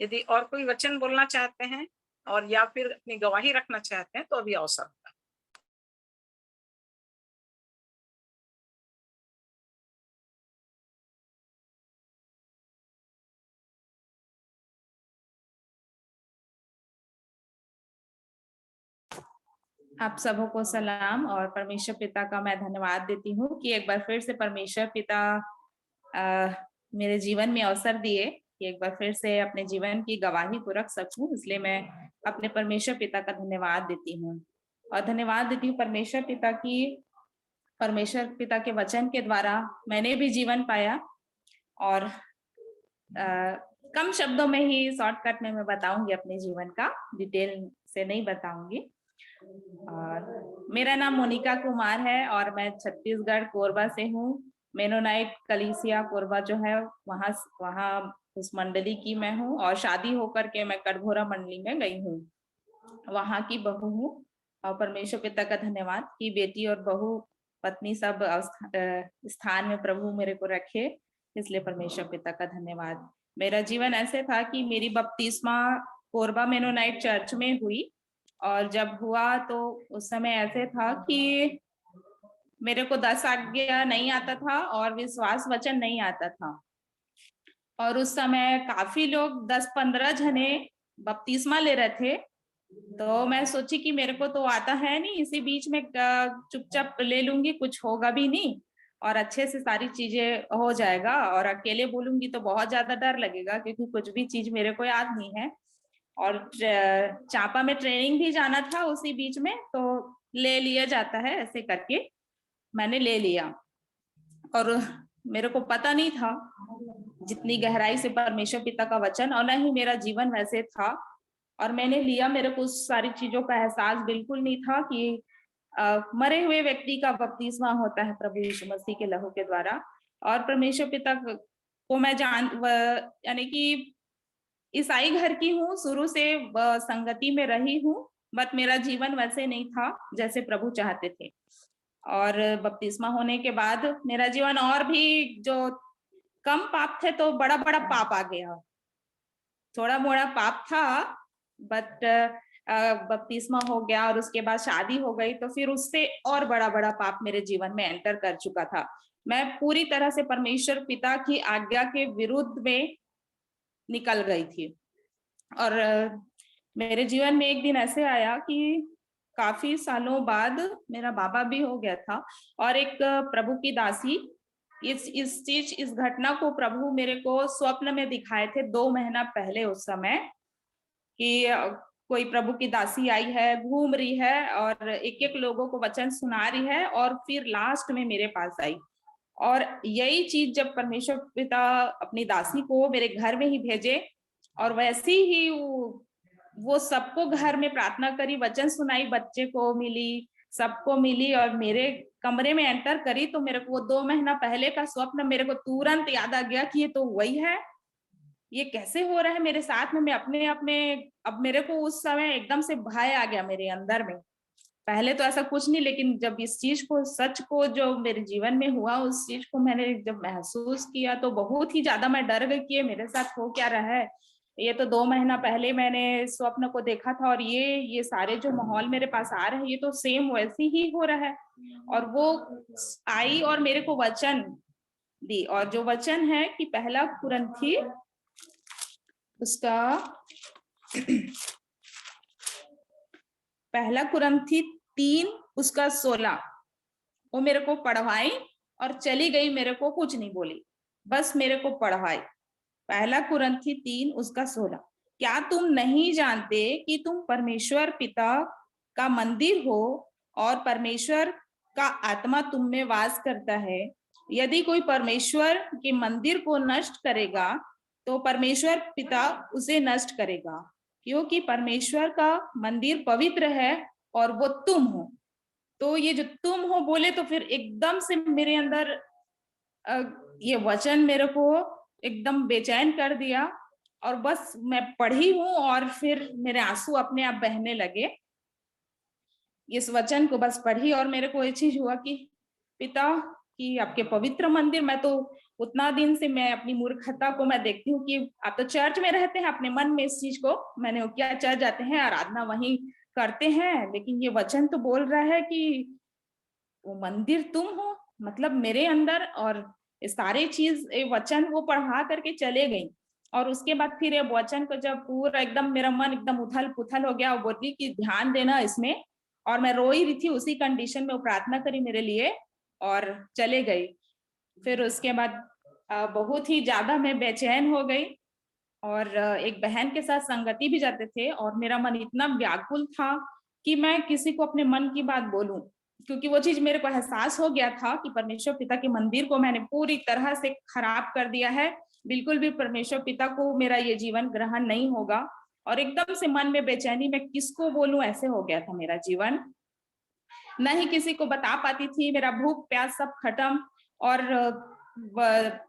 यदि और कोई वचन बोलना चाहते हैं और या फिर अपनी गवाही रखना चाहते हैं, तो अभी अवसर होगा। आप सबों को सलाम, और परमेश्वर पिता का मैं धन्यवाद देती हूँ कि एक बार फिर से परमेश्वर पिता मेरे जीवन में अवसर दिए कि एक बार फिर से अपने जीवन की गवाही को रख सकूं। इसलिए मैं अपने परमेश्वर पिता का धन्यवाद देती हूँ, और धन्यवाद देती हूँ परमेश्वर पिता की। परमेश्वर पिता के वचन के द्वारा मैंने भी जीवन पाया, और कम शब्दों में ही शॉर्टकट में मैं बताऊंगी अपने जीवन का, डिटेल से नहीं बताऊंगी। और मेरा नाम मोनिका कुमार है और मैं छत्तीसगढ़ कोरबा से हूँ। मेनोनाइट कलीसिया कोरबा जो है वहाँ उस मंडली की मैं हूँ, और शादी होकर के मैं कटघोरा मंडली में गई हूँ, वहाँ की बहू हूँ। और परमेश्वर पिता का धन्यवाद कि बेटी और बहू पत्नी सब स्थान में प्रभु मेरे को रखे, इसलिए परमेश्वर पिता का धन्यवाद। मेरा जीवन ऐसे था कि मेरी बपतिस्मा कोरबा मेनोनाइट चर्च में हुई, और जब हुआ तो उस समय ऐसे था कि मेरे को 10 आज्ञा नहीं आता था और विश्वास वचन नहीं आता था, और उस समय काफी लोग 10-15 जने बपतिस्मा ले रहे थे। तो मैं सोची कि मेरे को तो आता है नहीं, इसी बीच में चुपचाप ले लूंगी, कुछ होगा भी नहीं और अच्छे से सारी चीजें हो जाएगा, और अकेले बोलूंगी तो बहुत ज्यादा डर लगेगा क्योंकि कुछ भी चीज मेरे को याद नहीं है। और चापा में ट्रेनिंग भी जाना था उसी बीच में, तो ले लिया जाता है, ऐसे करके मैंने ले लिया। और मेरे को पता नहीं था जितनी गहराई से परमेश्वर पिता का वचन, और न ही मेरा जीवन वैसे था। और मैंने लिया, मेरे को उस सारी चीजों का एहसास बिल्कुल नहीं था कि मरे हुए व्यक्ति का बपतिस्मा होता है प्रभु यीशु मसीह के लहू के द्वारा। और परमेश्वर पिता को मैं यानी कि ईसाई घर की हूँ, शुरू से संगति में रही हूँ, बट मेरा जीवन वैसे नहीं था जैसे प्रभु चाहते थे। और बपतिस्मा होने के बाद मेरा जीवन और भी, जो कम पाप थे तो बड़ा बड़ा पाप आ गया। थोड़ा मोड़ा पाप था, बट बपतिस्मा हो गया और उसके बाद शादी हो गई, तो फिर उससे और बड़ा बड़ा पाप मेरे जीवन में एंटर कर चुका था। मैं पूरी तरह से परमेश्वर पिता की आज्ञा के विरुद्ध में निकल गई थी। और मेरे जीवन में एक दिन ऐसे आया कि काफी सालों बाद मेरा बाबा भी हो गया था, और एक प्रभु की दासी, इस घटना को प्रभु मेरे को स्वप्न में दिखाए थे 2 महीना पहले उस समय, कि कोई प्रभु की दासी आई है, घूम रही है और एक एक लोगों को वचन सुना रही है, और फिर लास्ट में मेरे पास आई। और यही चीज जब परमेश्वर पिता अपनी दासी को मेरे घर में ही भेजे, और वैसे ही वो सबको घर में प्रार्थना करी, वचन सुनाई, बच्चे को मिली, सबको मिली, और मेरे कमरे में एंटर करी, तो मेरे को 2 महीना पहले का स्वप्न मेरे को तुरंत याद आ गया कि ये तो वही है, ये कैसे हो रहा है मेरे साथ में। मैं अपने आप में, अब मेरे को उस समय एकदम से भय आ गया मेरे अंदर में। पहले तो ऐसा कुछ नहीं, लेकिन जब इस चीज को, सच को जो मेरे जीवन में हुआ, उस चीज को मैंने जब महसूस किया, तो बहुत ही ज्यादा मैं डर गई कि ये मेरे साथ हो क्या रहा है। ये तो 2 महीना पहले मैंने स्वप्न को देखा था, और ये सारे जो माहौल मेरे पास आ रहे हैं, ये तो सेम वैसे ही हो रहा है। और वो आई और मेरे को वचन दी, और जो वचन है कि पहला कुरिन्थी उसका पहला कुरिन्थी 3 उसका 16, वो मेरे को पढ़वाई और चली गई, मेरे को कुछ नहीं बोली, बस मेरे को पढ़वाई। पहला कुरिन्थी 3 उसका 16, क्या तुम नहीं जानते कि तुम परमेश्वर पिता का मंदिर हो और परमेश्वर का आत्मा तुम में वास करता है? यदि कोई परमेश्वर के मंदिर को नष्ट करेगा तो परमेश्वर पिता उसे नष्ट करेगा, क्योंकि परमेश्वर का मंदिर पवित्र है और वो तुम हो। तो ये जो तुम हो बोले, तो फिर एकदम से मेरे अंदर ये वचन मेरे को एकदम बेचैन कर दिया, और बस मैं पढ़ी हूँ और फिर मेरे आंसू अपने आप बहने लगे। इस वचन को बस पढ़ी और मेरे को ये चीज हुआ कि पिता कि आपके पवित्र मंदिर, मैं तो उतना दिन से मैं अपनी मूर्खता को मैं देखती हूँ कि आप तो चर्च में रहते हैं, अपने मन में इस चीज को मैंने क्या, चर्च जाते हैं, आराधना वहीं करते हैं, लेकिन ये वचन तो बोल रहा है कि वो मंदिर तुम हो, मतलब मेरे अंदर। और ये सारे चीज, ये वचन वो पढ़ा करके चले गई। और उसके बाद फिर ये वचन को जब पूरा एकदम मेरा मन एकदम उथल पुथल हो गया, वो बोली कि ध्यान देना इसमें, और मैं रो ही रही थी उसी कंडीशन में। वो प्रार्थना करी मेरे लिए और चले गई। फिर उसके बाद बहुत ही ज्यादा मैं बेचैन हो गई, और एक बहन के साथ संगति भी जाते थे, और मेरा मन इतना व्याकुल था कि मैं किसी को अपने मन की बात बोलूं, क्योंकि वो चीज मेरे को एहसास हो गया था कि परमेश्वर पिता के मंदिर को मैंने पूरी तरह से खराब कर दिया है। बिल्कुल भी परमेश्वर पिता को मेरा ये जीवन ग्रहण नहीं होगा। और एकदम से मन में बेचैनी, मैं किसको बोलूं, ऐसे हो गया था मेरा जीवन। न ही किसी को बता पाती थी, मेरा भूख प्यास सब खत्म। और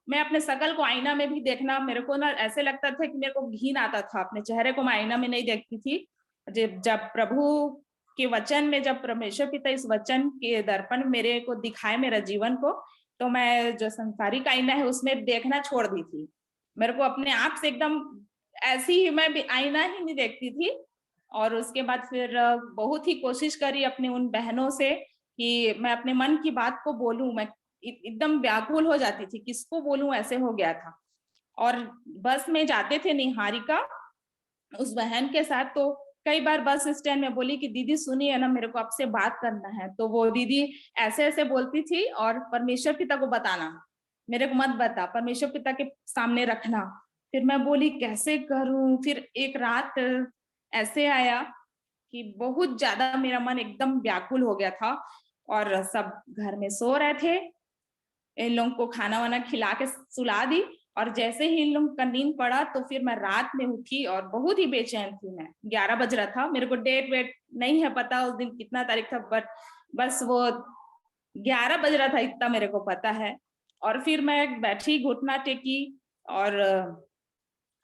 मैं अपने शकल को आईना में भी देखना, मेरे को ना ऐसे लगता था कि मेरे को घिन आता था, अपने चेहरे को मैं आईना में नहीं देखती थी। जब प्रभु के वचन में, जब परमेश्वर पिता इस वचन के दर्पण मेरे को दिखाए मेरा जीवन को, तो मैं जो संसारिक आईना है उसमें देखना छोड़ दी थी। मेरे को अपने आप से एकदम ऐसी ही, मैं भी आईना ही नहीं देखती थी। और उसके बाद फिर बहुत ही कोशिश करी अपने उन बहनों से कि मैं अपने मन की बात को बोलूं। मैं एकदम व्याकुल हो जाती थी, किसको बोलूं, ऐसे हो गया था। और बस में जाते थे निहारिका उस बहन के साथ, तो कई बार बस स्टैंड में बोली कि दीदी सुनिए ना, मेरे को आपसे बात करना है। तो वो दीदी ऐसे ऐसे बोलती थी, और परमेश्वर पिता को बताना, मेरे को मत बता, परमेश्वर पिता के सामने रखना। फिर मैं बोली कैसे करूं। फिर एक रात ऐसे आया कि बहुत ज्यादा मेरा मन एकदम व्याकुल हो गया था और सब घर में सो रहे थे। इन लोगों को खाना वाना खिला के सुला दी और जैसे ही इन लोगों का नींद पड़ा तो फिर मैं रात में उठी और बहुत ही बेचैन थी। मैं 11 बज रहा था, मेरे को डेट वेट नहीं है पता उस दिन कितना तारीख था, बट बस वो 11 बज रहा था इतना मेरे को पता है। और फिर मैं बैठी, घुटना टेकी और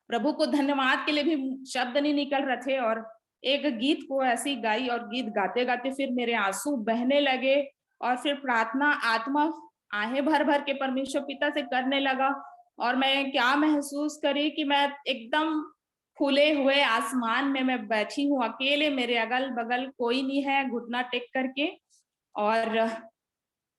प्रभु को धन्यवाद के लिए भी शब्द नहीं निकल रहे थे और एक गीत को ऐसी गाई और गीत गाते गाते फिर मेरे आंसू बहने लगे और फिर प्रार्थना आत्मा आहें भर भर के परमेश्वर पिता से करने लगा। और मैं क्या महसूस करी कि मैं एकदम खुले हुए आसमान में मैं बैठी हूँ अकेले, मेरे अगल बगल कोई नहीं है, घुटना टेक करके। और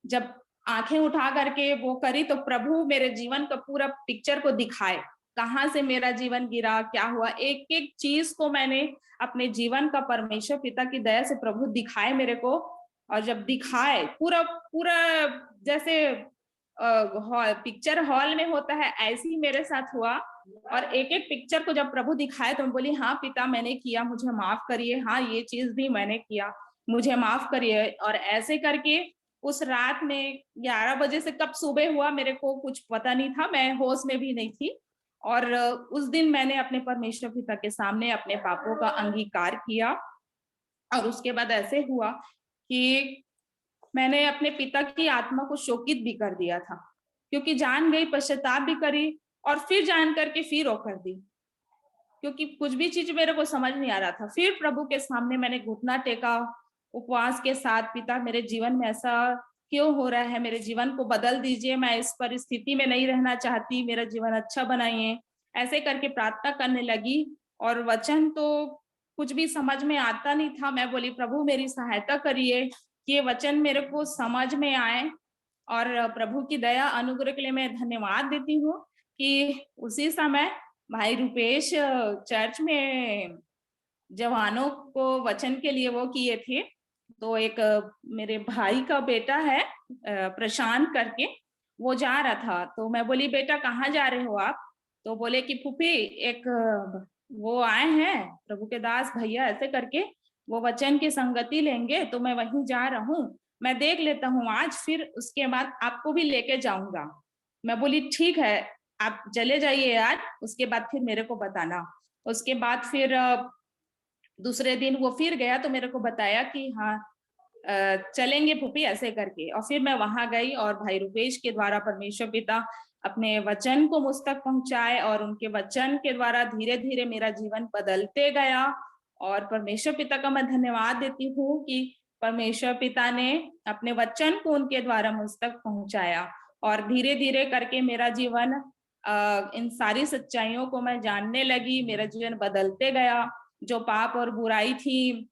जब आंखें उठा करके वो करी तो प्रभु मेरे जीवन का पूरा पिक्चर को दिखाए, कहाँ से मेरा जीवन गिरा, क्या हुआ, एक एक चीज को मैंने अपने जीवन का परमेश्वर पिता की दया से प्रभु दिखाए मेरे को। और जब दिखाए पूरा पूरा जैसे पिक्चर हॉल में होता है ऐसे ही मेरे साथ हुआ। और एक एक पिक्चर को जब प्रभु दिखाए तो मैं बोली हाँ पिता मैंने किया, मुझे माफ करिए, हाँ ये चीज भी मैंने किया, मुझे माफ करिए। और ऐसे करके उस रात में 11 बजे से कब सुबह हुआ मेरे को कुछ पता नहीं था, मैं होश में भी नहीं थी। और उस दिन मैंने अपने परमेश्वर पिता के सामने अपने पापों का अंगीकार किया। और उसके बाद ऐसे हुआ कि मैंने अपने पिता की आत्मा को शोकित भी कर दिया था, क्योंकि जान गई, पश्चाताप भी करी और फिर जान करके फिर वो कर दी, क्योंकि कुछ भी चीज मेरे को समझ नहीं आ रहा था। फिर प्रभु के सामने मैंने घुटना टेका उपवास के साथ, पिता मेरे जीवन में ऐसा क्यों हो रहा है, मेरे जीवन को बदल दीजिए, मैं इस परिस्थिति में नहीं रहना चाहती, मेरा जीवन अच्छा बनाइए, ऐसे करके प्रार्थना करने लगी। और वचन तो कुछ भी समझ में आता नहीं था। मैं बोली प्रभु मेरी सहायता करिए कि ये वचन मेरे को समझ में आए। और प्रभु की दया अनुग्रह के लिए मैं धन्यवाद देती हूँ कि उसी समय भाई रुपेश चर्च में जवानों को वचन के लिए वो किए थे। तो एक मेरे भाई का बेटा है प्रशांत करके, वो जा रहा था। तो मैं बोली बेटा कहाँ जा रहे हो आप? तो बोले कि फूफी एक वो आए हैं प्रभु के दास भैया, ऐसे करके वो वचन की संगति लेंगे, तो मैं वहीं जा रहा हूँ, मैं देख लेता हूँ आज, फिर उसके बाद आपको भी लेके जाऊंगा। मैं बोली ठीक है आप चले जाइए आज, उसके बाद फिर मेरे को बताना। उसके बाद फिर दूसरे दिन वो फिर गया तो मेरे को बताया कि हाँ चलेंगे फूफी, ऐसे करके। और फिर मैं वहां गई और भाई रुपेश के द्वारा परमेश्वर पिता अपने वचन को मुझ तक पहुंचाए और उनके वचन के द्वारा धीरे धीरे मेरा जीवन बदलते गया। और परमेश्वर पिता का मैं धन्यवाद देती हूँ कि परमेश्वर पिता ने अपने वचन को उनके द्वारा मुझ तक पहुंचाया और धीरे धीरे करके मेरा जीवन इन सारी सच्चाइयों को मैं जानने लगी, मेरा जीवन बदलते गया। जो पाप और बुराई थी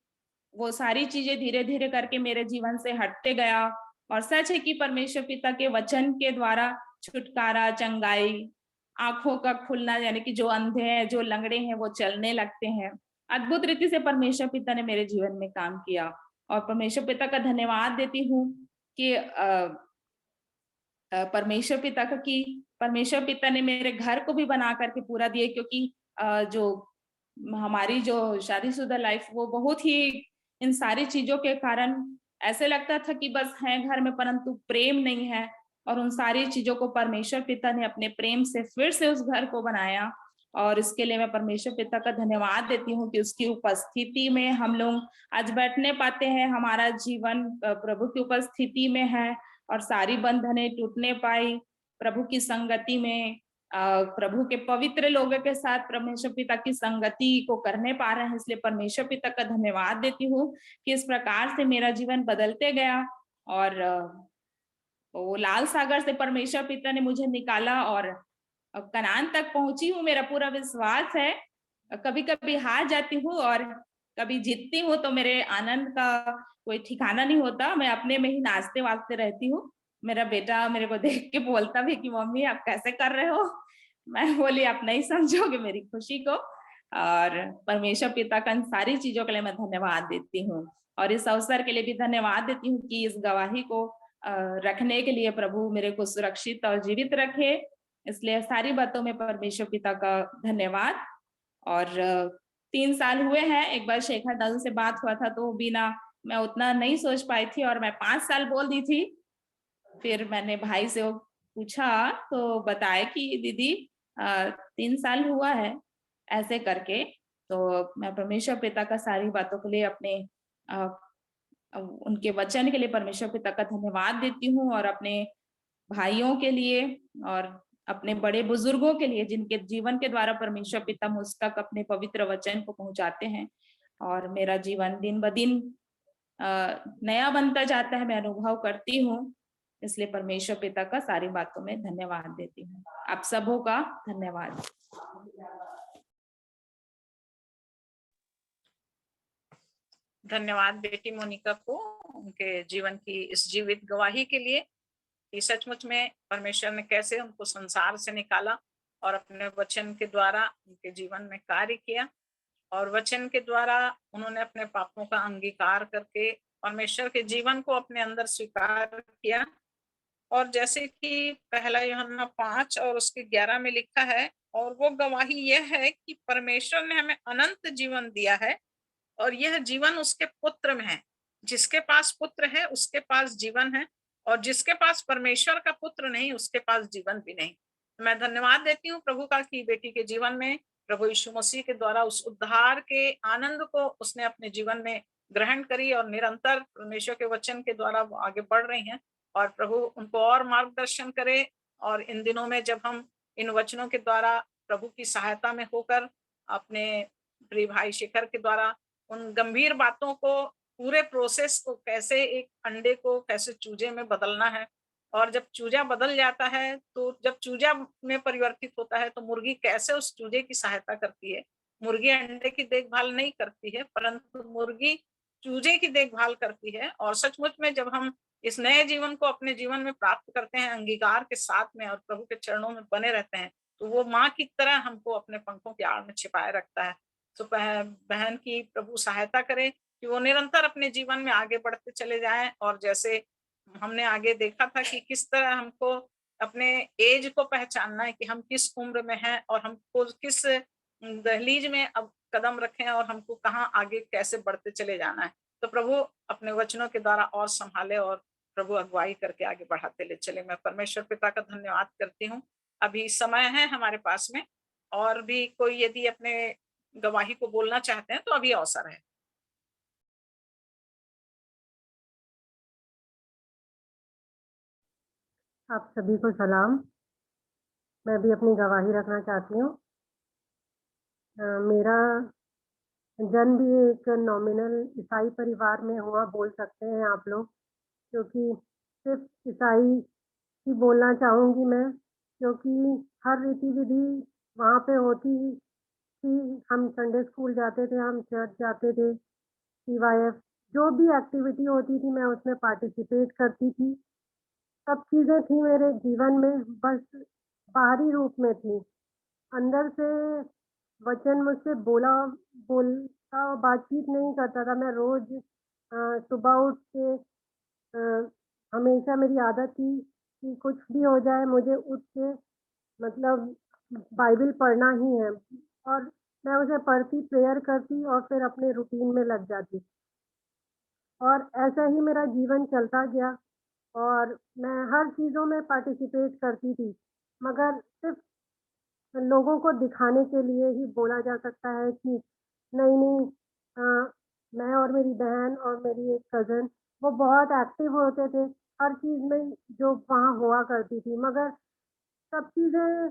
वो सारी चीजें धीरे धीरे करके मेरे जीवन से हटते गया। और सच है कि परमेश्वर पिता के वचन के द्वारा छुटकारा, चंगाई, आंखों का खुलना, यानी कि जो अंधे हैं, जो लंगड़े हैं, वो चलने लगते हैं। अद्भुत रीति से परमेश्वर पिता ने मेरे जीवन में काम किया और परमेश्वर पिता का धन्यवाद देती हूँ कि परमेश्वर पिता ने मेरे घर को भी बना करके पूरा दिए, क्योंकि जो हमारी जो शादीशुदा लाइफ वो बहुत ही इन सारी चीजों के कारण ऐसे लगता था कि बस है घर में परंतु प्रेम नहीं है। और उन सारी चीजों को परमेश्वर पिता ने अपने प्रेम से फिर से उस घर को बनाया और इसके लिए मैं परमेश्वर पिता का धन्यवाद देती हूँ कि उसकी उपस्थिति में हम लोग आज बैठने पाते हैं, हमारा जीवन प्रभु की उपस्थिति में है और सारी बंधनें टूटने पाई प्रभु की संगति में, प्रभु के पवित्र लोगों के साथ परमेश्वर पिता की संगति को करने पा रहे हैं। इसलिए परमेश्वर पिता का धन्यवाद देती हूँ कि इस प्रकार से मेरा जीवन बदलते गया। और वो लाल सागर से परमेश्वर पिता ने मुझे निकाला और कनान तक पहुंची हूँ। मेरा पूरा विश्वास है, कभी कभी हार जाती हूँ और कभी जीतती हूँ, तो मेरे आनंद का कोई ठिकाना नहीं होता, मैं अपने में ही नाचते वाचते रहती हूँ। मेरा बेटा मेरे को देख के बोलता भी कि मम्मी आप कैसे कर रहे हो? मैं बोली आप नहीं समझोगे मेरी खुशी को। और परमेश्वर पिता का इन सारी चीजों के लिए मैं धन्यवाद देती हूँ और इस अवसर के लिए भी धन्यवाद देती हूँ कि इस गवाही को रखने के लिए प्रभु मेरे को सुरक्षित और जीवित रखे। इसलिए सारी बातों में परमेश्वर पिता का धन्यवाद। और 3 साल हुए हैं। एक बार शेखर दादू से बात हुआ था तो बिना मैं उतना नहीं सोच पाई थी और मैं 5 साल बोल दी थी। फिर मैंने भाई से वो पूछा तो बताया कि दीदी 3 साल हुआ है ऐसे करके। तो मैं परमेश्वर पिता का सारी बातों के लिए अपने उनके वचन के लिए परमेश्वर पिता का धन्यवाद देती हूँ और अपने भाइयों के लिए और अपने बड़े बुजुर्गों के लिए जिनके जीवन के द्वारा परमेश्वर पिता मुझ तक अपने पवित्र वचन को पहुंचाते हैं और मेरा जीवन दिन ब दिन नया बनता जाता है, मैं अनुभव करती हूँ। इसलिए परमेश्वर पिता का सारी बातों में धन्यवाद देती हूँ। आप सबों का धन्यवाद। धन्यवाद बेटी मोनिका को उनके जीवन की इस जीवित गवाही के लिए कि सचमुच में परमेश्वर ने कैसे उनको संसार से निकाला और अपने वचन के द्वारा उनके जीवन में कार्य किया और वचन के द्वारा उन्होंने अपने पापों का अंगीकार करके परमेश्वर के जीवन को अपने अंदर स्वीकार किया। और जैसे कि पहला यूहन्ना 5 और उसके 11 में लिखा है, और वो गवाही यह है कि परमेश्वर ने हमें अनंत जीवन दिया है और यह जीवन उसके पुत्र में है। जिसके पास पुत्र है उसके पास जीवन है और जिसके पास परमेश्वर का पुत्र नहीं उसके पास जीवन भी नहीं। मैं धन्यवाद देती हूँ प्रभु का कि बेटी के जीवन में प्रभु यीशु मसीह के द्वारा उस उद्धार के आनंद को उसने अपने जीवन में ग्रहण करी और निरंतर परमेश्वर के वचन के द्वारा वो आगे बढ़ रही हैं। और प्रभु उनको और मार्गदर्शन करे और इन दिनों में जब हम इन वचनों के द्वारा प्रभु की सहायता में होकर अपने प्रिय भाई शेखर के द्वारा उन गंभीर बातों को, पूरे प्रोसेस को, कैसे एक अंडे को कैसे चूजे में बदलना है और जब चूजा बदल जाता है तो जब चूजा में परिवर्तित होता है तो मुर्गी कैसे उस चूजे की सहायता करती है। मुर्गी अंडे की देखभाल नहीं करती है परंतु मुर्गी चूजे की देखभाल करती है। और सचमुच में जब हम इस नए जीवन को अपने जीवन में प्राप्त करते हैं अंगीकार के साथ में और प्रभु के चरणों में बने रहते हैं तो वो माँ की तरह हमको अपने पंखों की आड़ में छिपाए रखता है। तो बहन की प्रभु सहायता करे कि वो निरंतर अपने जीवन में आगे बढ़ते चले जाएं। और जैसे हमने आगे देखा था कि किस तरह हमको अपने एज को पहचानना है कि हम किस उम्र में हैं और हमको किस दहलीज में अब कदम रखें और हमको कहाँ आगे कैसे बढ़ते चले जाना है। तो प्रभु अपने वचनों के द्वारा और संभाले और प्रभु अगुवाई करके आगे बढ़ाते ले चले। मैं परमेश्वर पिता का धन्यवाद करती हूँ। अभी समय है हमारे पास में और भी कोई यदि अपने गवाही को बोलना चाहते हैं तो अभी अवसर है। आप सभी को सलाम। मैं भी अपनी गवाही रखना चाहती हूँ। मेरा जन्म भी एक नॉमिनल ईसाई परिवार में हुआ बोल सकते हैं आप लोग, क्योंकि सिर्फ ईसाई ही बोलना चाहूँगी मैं, क्योंकि हर रीति विधि वहाँ पे होती थी। हम संडे स्कूल जाते थे, हम चर्च जाते थे, CYF जो भी एक्टिविटी होती थी मैं उसमें पार्टिसिपेट करती थी। सब चीज़ें थी मेरे जीवन में, बस बाहरी रूप में थी। अंदर से वचन मुझसे बोलता बातचीत नहीं करता था। मैं रोज सुबह उठ के हमेशा मेरी आदत थी कि कुछ भी हो जाए मुझे उठ के मतलब बाइबल पढ़ना ही है और मैं उसे पढ़ती, प्रेयर करती और फिर अपने रूटीन में लग जाती और ऐसा ही मेरा जीवन चलता गया और मैं हर चीज़ों में पार्टिसिपेट करती थी, मगर सिर्फ लोगों को दिखाने के लिए ही बोला जा सकता है कि नहीं मैं और मेरी बहन और मेरी एक कज़न वो बहुत एक्टिव होते थे हर चीज़ में जो वहाँ हुआ करती थी, मगर सब चीज़ें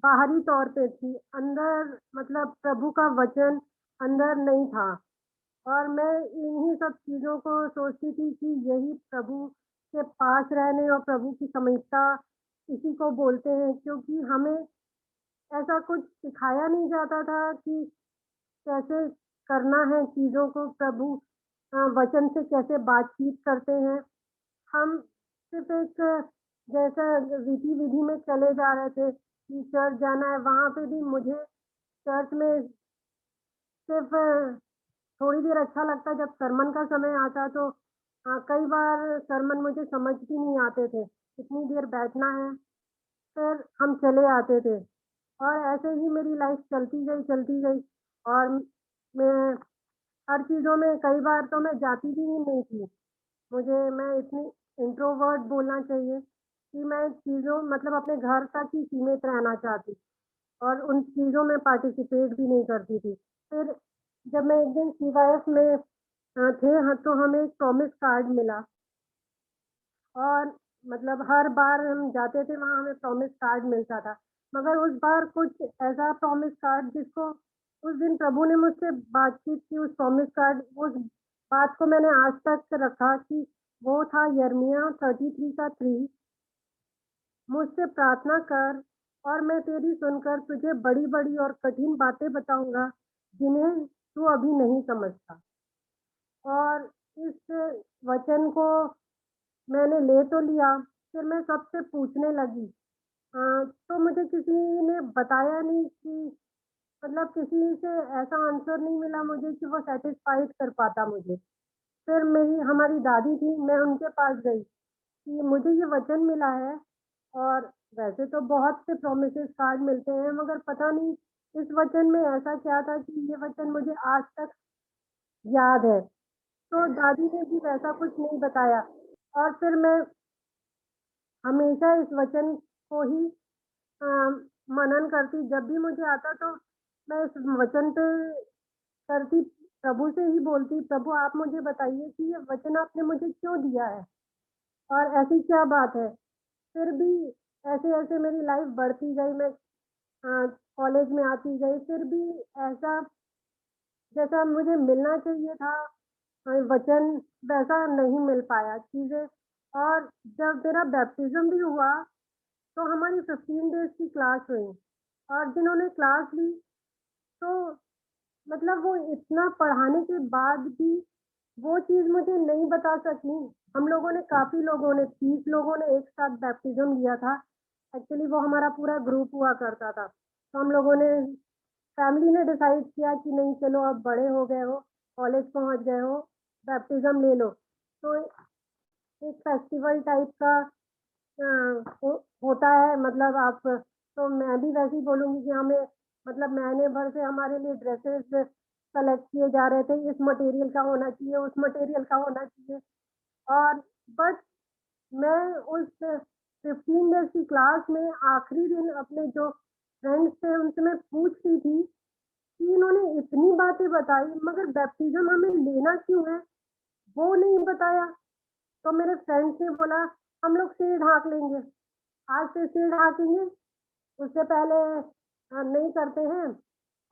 बाहरी तौर पे थी, अंदर मतलब प्रभु का वचन अंदर नहीं था। और मैं इन्हीं सब चीज़ों को सोचती थी कि यही प्रभु के पास रहने और प्रभु की समीपता इसी को बोलते हैं, क्योंकि हमें ऐसा कुछ सिखाया नहीं जाता था कि कैसे करना है चीज़ों को, प्रभु वचन से कैसे बातचीत करते हैं। हम सिर्फ एक जैसा रीति विधि में चले जा रहे थे कि चर्च जाना है, वहाँ पे भी मुझे चर्च में सिर्फ थोड़ी देर अच्छा लगता, जब सरमन का समय आता तो कई बार सरमन मुझे समझ भी नहीं आते थे, कितनी देर बैठना है, फिर हम चले आते थे और ऐसे ही मेरी लाइफ चलती गई और मैं हर चीज़ों में कई बार तो मैं जाती भी नहीं थी। मैं इतनी इंट्रोवर्ट बोलना चाहिए कि मैं चीज़ों मतलब अपने घर तक ही सीमित रहना चाहती और उन चीज़ों में पार्टिसिपेट भी नहीं करती थी। फिर जब मैं एक दिन सीवाईएफ में तो हमें एक प्रॉमिस कार्ड मिला और मतलब हर बार हम जाते थे वहाँ हमें प्रॉमिस कार्ड मिलता था। मगर उस बार कुछ ऐसा प्रॉमिस कार्ड जिसको उस दिन प्रभु ने मुझसे बातचीत की उस प्रॉमिस कार्ड उस बात को मैंने आज तक रखा कि वो था यिर्मयाह 33 का 3 मुझसे प्रार्थना कर और मैं तेरी सुनकर तुझे बड़ी-बड़ी और कठिन बातें बताऊँगा, जिन्हें तू अभी नहीं समझता। और इस वचन को मैंने ले तो लिया, फिर मैं सबसे पूछने लगी। तो मुझे किसी ने बताया नहीं कि मतलब किसी से ऐसा आंसर नहीं मिला मुझे कि वो सैटिस्फाइड कर पाता मुझे। फिर मेरी हमारी दादी थी, मैं उनके पास गई कि मुझे ये वचन मिला है और वैसे तो बहुत से प्रोमिसेस कार्ड मिलते हैं मगर पता नहीं इस वचन में ऐसा क्या था कि ये वचन मुझे आज तक याद है। तो दादी ने भी वैसा कुछ नहीं बताया और फिर मैं हमेशा इस वचन को ही अ, मनन करती जब भी मुझे आता तो मैं इस वचन पे करती प्रभु से ही बोलती प्रभु आप मुझे बताइए कि ये वचन आपने मुझे क्यों दिया है और ऐसी क्या बात है। फिर भी ऐसे-ऐसे मेरी लाइफ बढ़ती गई मैं कॉलेज में आती गई फिर भी ऐसा जैसा मुझे मिलना चाहिए था वचन वैसा नहीं मिल पाया चीज़ें और जब मेरा बैप्टिज़्म भी हुआ तो हमारी 15 डेज़ की क्लास हुई और जिन्होंने क्लास ली तो मतलब वो इतना पढ़ाने के बाद भी वो चीज़ मुझे नहीं बता सकीं। हम लोगों ने काफ़ी लोगों ने 30 लोगों ने एक साथ बैप्टिज़्म लिया था। एक्चुअली वो हमारा पूरा ग्रुप हुआ करता था। तो हम लोगों ने फैमिली ने डिसाइड किया कि नहीं चलो अब बड़े हो गए हो, कॉलेज पहुँच गए हो, बैप्टिज़्म ले लो। तो एक फेस्टिवल टाइप का अ, हो होता है मतलब आप तो मैं भी वैसे ही बोलूँगी कि हमें मतलब महीने भर से हमारे लिए ड्रेसेस सेलेक्ट किए जा रहे थे, इस मटेरियल का होना चाहिए, उस मटेरियल का होना चाहिए और बट मैं उस 15 डेज़ की क्लास में आखिरी दिन अपने जो फ्रेंड्स थे उनसे मैं पूछ रही थी कि इन्होंने इतनी बातें बताई मगर बैप्टिज़्म हमें लेना क्यों है, वो नहीं बताया। तो मेरे फ्रेंड्स ने बोला हम लोग सिर ढाँक लेंगे, आज से सिर ढाँकेंगे, उससे पहले नहीं करते हैं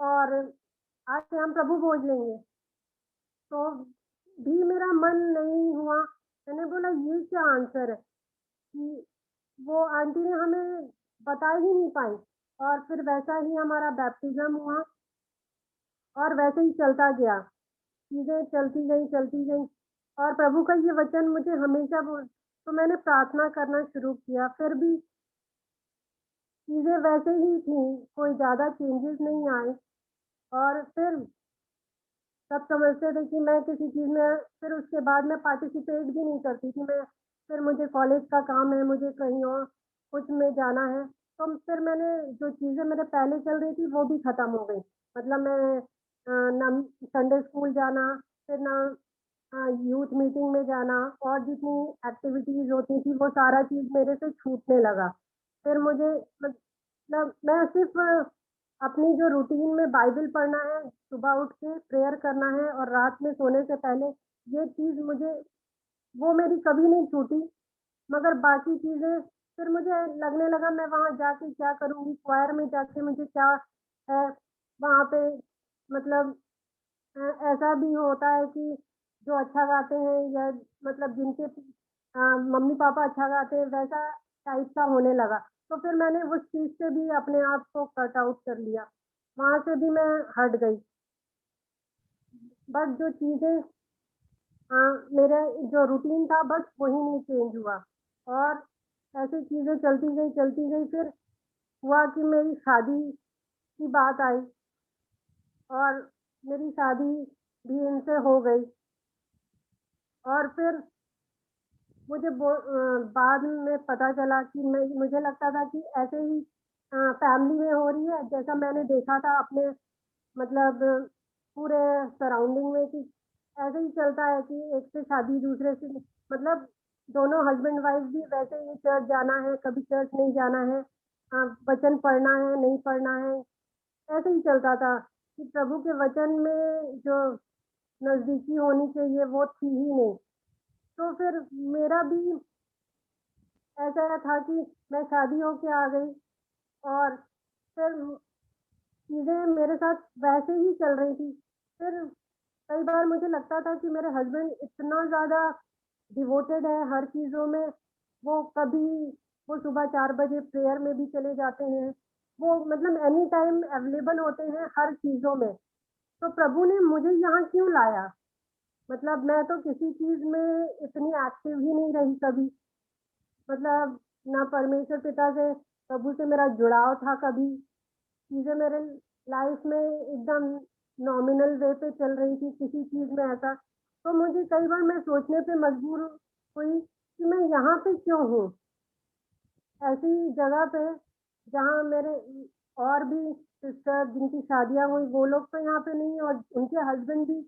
और आज से हम प्रभु भोज लेंगे। तो भी मेरा मन नहीं हुआ, मैंने बोला ये क्या आंसर है कि वो आंटी ने हमें बता ही नहीं पाई और फिर वैसा ही हमारा बैप्टिज़्म हुआ और वैसे ही चलता गया। चीज़ें चलती गई और प्रभु का ये वचन मुझे हमेशा तो मैंने प्रार्थना करना शुरू किया, फिर भी चीज़ें वैसे ही थीं, कोई ज़्यादा चेंजेस नहीं आए और फिर सब समझते थे कि मैं किसी चीज़ में फिर उसके बाद मैं पार्टिसिपेट भी नहीं करती थी। फिर मुझे कॉलेज का काम है, मुझे कहीं और कुछ में जाना है, तो फिर मैंने जो चीज़ें मेरे पहले चल रही थी, वो भी ख़त्म हो गई। मतलब मैं ना संडे स्कूल जाना, फिर ना यूथ मीटिंग में जाना और जितनी एक्टिविटीज़ होती थी, वो सारा चीज़ मेरे से छूटने लगा। फिर मुझे मतलब मैं सिर्फ़ अपनी जो रूटीन में बाइबल पढ़ना है, सुबह उठ के प्रेयर करना है और रात में सोने से पहले, ये चीज़ मुझे वो मेरी कभी नहीं छूटी। मगर बाकी चीज़ें फिर मुझे लगने लगा मैं वहाँ जाके क्या करूँगी, choir में जाके मुझे क्या है, वहाँ पे मतलब ऐसा भी होता है कि जो अच्छा गाते हैं या मतलब जिनके मम्मी-पापा अच्छा गाते हैं, वैसा टाइप का होने लगा। तो फिर मैंने उस चीज़ से भी अपने आप को कट आउट कर लिया। वहाँ से भी मैं हट गई। बट जो चीज़ें मेरा जो रूटीन था बस वही नहीं चेंज हुआ और ऐसी चीज़ें चलती गई फिर हुआ कि मेरी शादी की बात आई और मेरी शादी भी इनसे हो गई और फिर बाद में पता चला कि मैं मुझे लगता था कि ऐसे ही फैमिली में हो रही है, जैसा मैंने देखा था अपने मतलब पूरे सराउंडिंग में कि ऐसे ही चलता है कि एक से शादी दूसरे से, मतलब दोनों हस्बैंड वाइफ भी वैसे ही चर्च जाना है, कभी चर्च नहीं जाना है, वचन पढ़ना है नहीं पढ़ना है, ऐसे ही चलता था कि प्रभु के वचन में जो नजदीकी होनी चाहिए वो थी ही नहीं। तो फिर मेरा भी ऐसा था कि मैं शादी होके आ गई और फिर चीजें मेरे साथ वैसे ही चल रही थी। फिर कई बार मुझे लगता था कि मेरे हस्बैंड इतना ज्यादा डिवोटेड है हर चीजों में, वो कभी वो सुबह 4 बजे प्रेयर में भी चले जाते हैं, वो मतलब एनी टाइम अवेलेबल होते हैं हर चीजों में। तो प्रभु ने मुझे यहाँ क्यों लाया? मतलब मैं तो किसी चीज में इतनी एक्टिव ही नहीं रही कभी, मतलब ना परमेश्वर पिता से, प्रभु से मेरा जुड़ाव था कभी, चीजें मेरे लाइफ में एकदम नॉमिनल वे पे चल रही थी किसी चीज में ऐसा। तो मुझे कई बार मैं सोचने पे मजबूर हुई कि मैं यहाँ पे क्यों हूँ, ऐसी जगह पे जहाँ मेरे और भी सिस्टर जिनकी शादियां हुई वो लोग तो यहाँ पे नहीं और उनके हस्बैंड भी।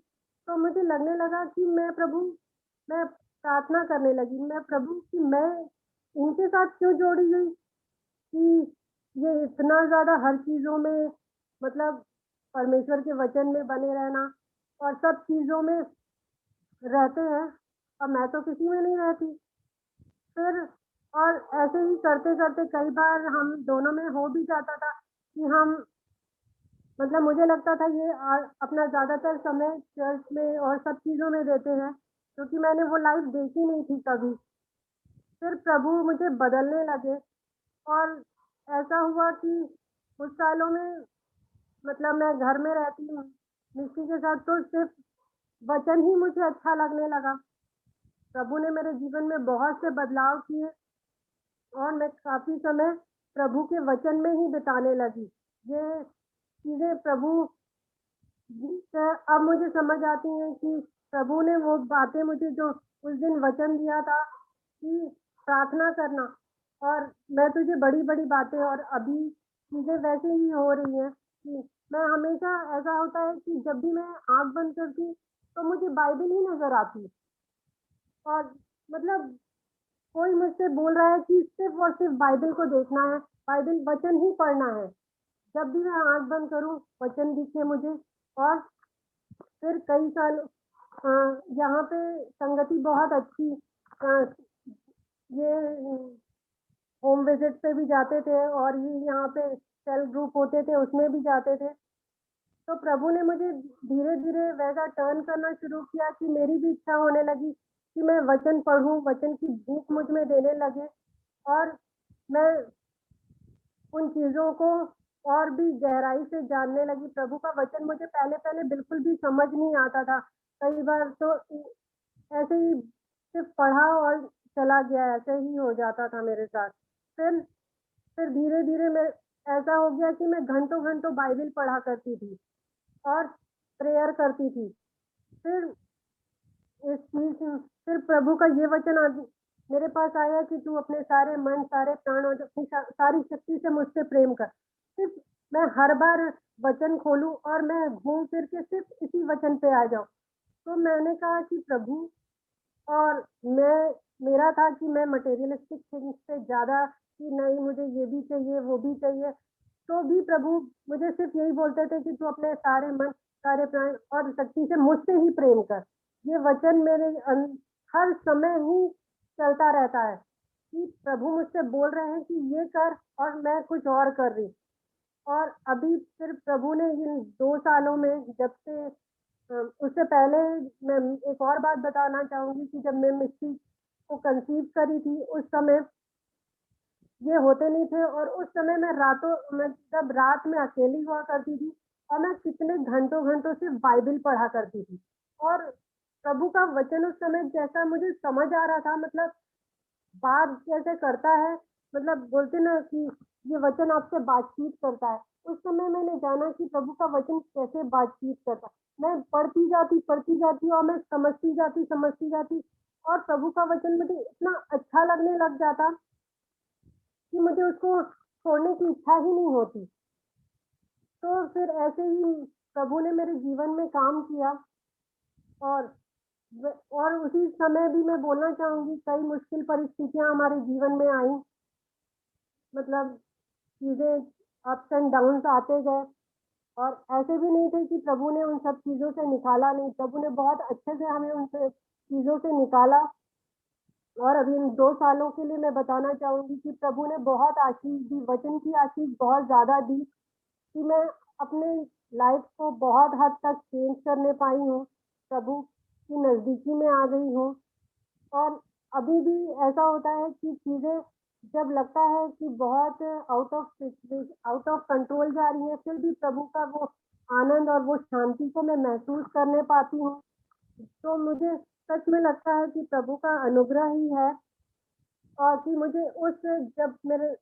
तो मुझे लगने लगा कि मैं प्रार्थना करने लगी, मैं प्रभु कि मैं इनके साथ क्यों जोड़ी हुई कि ये इतना ज़्यादा हर चीज़ों में, मतलब परमेश्वर के वचन में बने रहना और सब चीज़ों में रहते हैं और मैं तो किसी में नहीं रहती। फिर और ऐसे ही करते-करते कई बार हम दोनों में हो भी जाता था कि हम, मतलब मुझे लगता था ये अपना ज़्यादातर समय चर्च में और सब चीज़ों में देते हैं, क्योंकि मैंने वो लाइफ़ देखी नहीं थी कभी। फिर प्रभु मुझे बदलने लगे और ऐसा हुआ कि कुछ सालों में, मतलब मैं घर में रहती हूँ मिस्टी के साथ, तो सिर्फ वचन ही मुझे अच्छा लगने लगा। प्रभु ने मेरे जीवन में बहुत से बदलाव किए और मैं काफी समय प्रभु के वचन में ही बिताने लगी। ये चीजें प्रभु अब मुझे समझ आती हैं कि प्रभु ने वो बातें मुझे जो उस दिन वचन दिया था कि प्रार्थना करना, और मैं तुझे बड़ी बड़ी बातें, और अभी चीजें वैसे ही हो रही हैं कि मैं हमेशा, ऐसा होता है कि जब भी मैं आंख बंद करती तो मुझे बाइबल ही नजर आती, और मतलब कोई मुझसे बोल रहा है कि सिर्फ और सिर्फ बाइबल को देखना है, बाइबल वचन ही पढ़ना है। जब भी मैं आंख बंद करूं वचन दिखे मुझे। और फिर कई साल यहाँ पे संगति बहुत अच्छी, ये होम विजिट पे भी जाते थे और ये यहाँ पे सेल ग्रुप होते थे उसमें भी जाते थे। तो प्रभु ने मुझे धीरे धीरे वैसा टर्न करना शुरू किया कि मेरी भी इच्छा होने लगी कि मैं वचन पढ़ूं, वचन की भूख मुझ में देने लगे और मैं उन चीजों को और भी गहराई से जानने लगी। प्रभु का वचन मुझे पहले पहले बिल्कुल भी समझ नहीं आता था, कई बार तो ऐसे ही सिर्फ पढ़ा और चला गया, ऐसे ही हो जाता था मेरे साथ। फिर धीरे धीरे मैं, ऐसा हो गया कि मैं घंटों घंटों बाइबल पढ़ा करती थी और प्रेयर करती थी। फिर इस चीज फिर प्रभु का ये वचन मेरे पास आया कि तू अपने सारे मन, सारे प्राण और अपनी सारी शक्ति से मुझसे प्रेम कर। सिर्फ मैं हर बार वचन खोलूं और मैं घूम फिर के सिर्फ इसी वचन पे आ जाऊं। तो मैंने कहा कि प्रभु, और मेरा था कि मैं मटेरियलिस्टिक थिंग्स से ज़्यादा कि नहीं मुझे ये भी चाहिए वो भी चाहिए, तो भी प्रभु मुझे सिर्फ यही बोलते थे कि तू अपने सारे मन, सारे प्राण और शक्ति से मुझसे ही प्रेम कर। ये वचन मेरे हर समय ही चलता रहता है कि प्रभु मुझसे बोल रहे हैं कि ये कर और मैं कुछ और कर रही। और अभी फिर प्रभु ने इन 2 सालों में, जब से उससे पहले मैं एक और बात बताना चाहूँगी कि जब मैं मिस्टी को कंसीव करी थी उस समय ये होते नहीं थे, और उस समय मैं जब रात में अकेली हुआ करती थी और मैं कितने घंटों सिर्फ बाइबल पढ़ा करती थी और प्रभु का वचन उस समय जैसा मुझे समझ आ रहा था, मतलब बात जैसे करता है, मतलब बोलते ना कि ये वचन आपसे बातचीत करता है। उस समय मैंने जाना कि प्रभु का वचन कैसे बातचीत करता है। मैं पढ़ती जाती और मैं समझती जाती और प्रभु का वचन मुझे इतना अच्छा लगने लग जाता कि मुझे उसको छोड़ने की इच्छा ही नहीं होती। तो फिर ऐसे ही प्रभु ने मेरे जीवन में काम किया और उसी समय भी मैं बोलना चाहूंगी कई मुश्किल परिस्थितियां हमारे जीवन में आई, मतलब चीजें अप्स एंड डाउन्स आते गए और ऐसे भी नहीं थे कि प्रभु ने उन सब चीजों से निकाला नहीं, प्रभु ने बहुत अच्छे से हमें उन चीजों से निकाला। और अभी इन 2 सालों के लिए मैं बताना चाहूंगी कि प्रभु ने बहुत आशीष दी, वचन की आशीष बहुत ज्यादा दी कि मैं अपने लाइफ को बहुत हद तक चेंज करने पाई हूँ, प्रभु की नजदीकी में आ गई हूँ। और अभी भी ऐसा होता है कि चीजें जब लगता है कि बहुत आउट ऑफ कंट्रोल जा रही है, फिर भी प्रभु का वो आनंद और वो शांति को मैं महसूस करने पाती हूँ। तो मुझे सच में लगता है कि प्रभु का अनुग्रह ही है और कि मुझे उस जब मेरे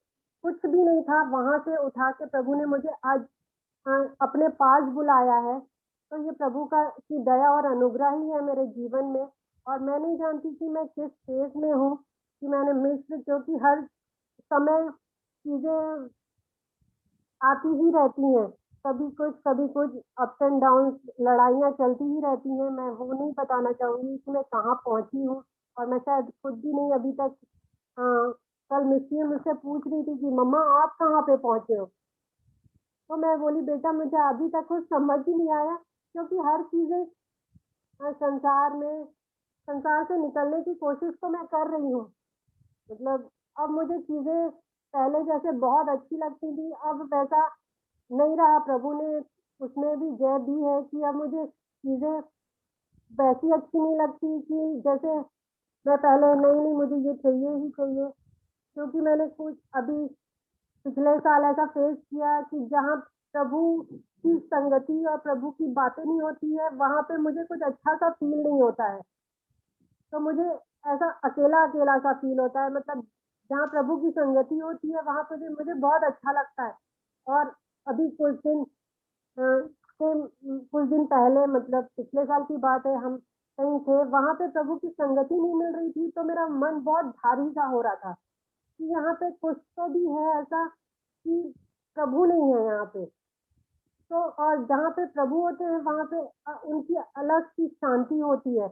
कुछ भी नहीं था वहां से उठा के प्रभु ने मुझे आज अपने पास बुलाया है। तो ये प्रभु की दया और अनुग्रह ही है मेरे जीवन में। और मैं नहीं जानती कि मैं किस फेज में हूँ कि मैंने मिस्र, क्योंकि हर समय चीजें आती ही रहती हैं, कभी कुछ अप्स एंड डाउन, लड़ाइयाँ चलती ही रहती हैं। मैं वो नहीं बताना चाहूंगी कि मैं कहाँ पहुंची हूँ और मैं शायद खुद भी नहीं अभी तक। कल मिस्टी मुझसे पूछ रही थी कि मम्मा आप कहाँ पे पहुंचे हो, तो मैं बोली बेटा मुझे अभी तक कुछ समझ ही नहीं आया, क्योंकि हर चीजें संसार से निकलने की कोशिश तो मैं कर रही हूँ। मतलब अब मुझे चीजें पहले जैसे बहुत अच्छी लगती थी, अब वैसा नहीं रहा। प्रभु ने उसमें भी जय दी है कि अब मुझे चीजें वैसी अच्छी नहीं लगती कि जैसे मैं पहले नहीं मुझे ये चाहिए ही चाहिए। क्योंकि मैंने कुछ अभी पिछले साल ऐसा फेस किया कि जहाँ प्रभु की संगति और प्रभु की बातें नहीं होती है, वहां पे मुझे कुछ अच्छा सा फील नहीं होता है। तो मुझे ऐसा अकेला अकेला सा फील होता है। मतलब जहाँ प्रभु की संगति होती है वहां पे मुझे बहुत अच्छा लगता है। और अभी कुछ दिन पहले, मतलब पिछले साल की बात है, हम कहीं थे, वहां पे प्रभु की संगति नहीं मिल रही थी, तो मेरा मन बहुत भारी सा हो रहा था कि यहाँ पे कुछ तो भी है ऐसा कि प्रभु नहीं है यहाँ पे। तो और जहाँ पे प्रभु होते हैं वहां पे उनकी अलग सी शांति होती है।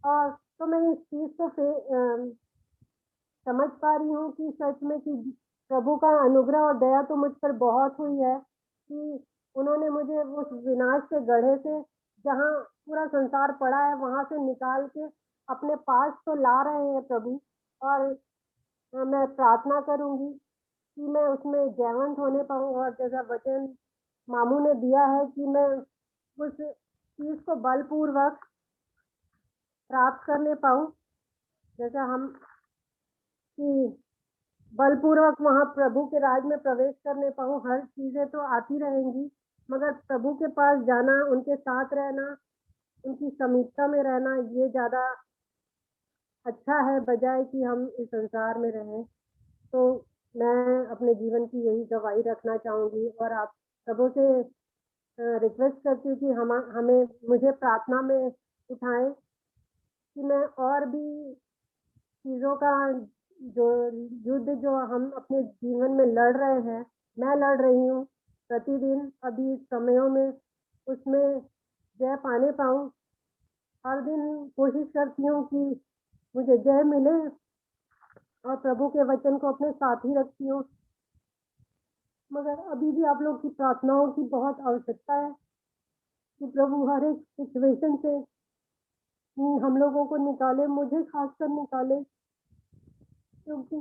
और तो मैं इस चीज को समझ पा रही हूँ कि सच में कि प्रभु का अनुग्रह और दया तो मुझ पर बहुत हुई है कि उन्होंने मुझे उस विनाश के गड्ढे से, जहाँ पूरा संसार पड़ा है, वहां से निकाल के अपने पास तो ला रहे हैं प्रभु। और मैं प्रार्थना करूंगी कि मैं उसमें जयवंत होने पाऊँ और जैसा वचन मामू ने दिया है कि मैं उस चीज को बलपूर्वक प्राप्त करने पाऊँ, जैसा हम कि बलपूर्वक वहां प्रभु के राज में प्रवेश करने पाऊँ। हर चीजें तो आती रहेंगी, मगर प्रभु के पास जाना, उनके साथ रहना, उनकी समीपता में रहना, ये ज्यादा अच्छा है बजाय कि हम इस संसार में रहें। तो मैं अपने जीवन की यही गवाही रखना चाहूंगी और आप सबों से रिक्वेस्ट करती हूँ कि हमें मुझे प्रार्थना में उठाएं कि मैं और भी चीजों का जो युद्ध जो हम अपने जीवन में लड़ रहे हैं, मैं लड़ रही हूँ प्रतिदिन अभी समयों में, उसमें जय पाने पाऊँ। हर दिन कोशिश करती हूँ कि मुझे जय मिले और प्रभु के वचन को अपने साथ ही रखती हूँ। मगर अभी भी आप लोग की प्रार्थनाओं की बहुत आवश्यकता है कि प्रभु हर एक सिचुएशन से हम लोगों को निकाले, मुझे खासकर निकाले, क्योंकि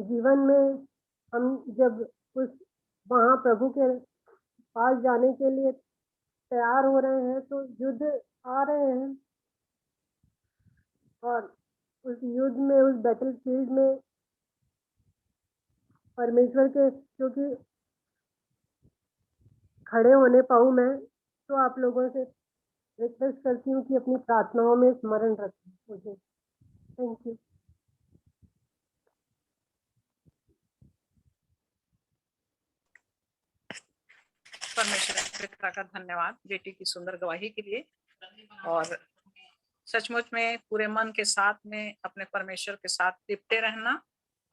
जीवन में हम जब उस वहाँ प्रभु के पास जाने के लिए तैयार हो रहे हैं तो युद्ध आ रहे हैं और उस युद्ध में, उस बैटल फील्ड में परमेश्वर के क्योंकि खड़े होने पाऊँ मैं, तो आप लोगों से रिक्वेस्ट करती हूँ कि अपनी प्रार्थनाओं में स्मरण रखें मुझे। Thank you. परमेश्वर पिता का धन्यवाद बेटी की सुंदर गवाही के लिए। और सचमुच में पूरे मन के साथ में अपने परमेश्वर के साथ लिपटे रहना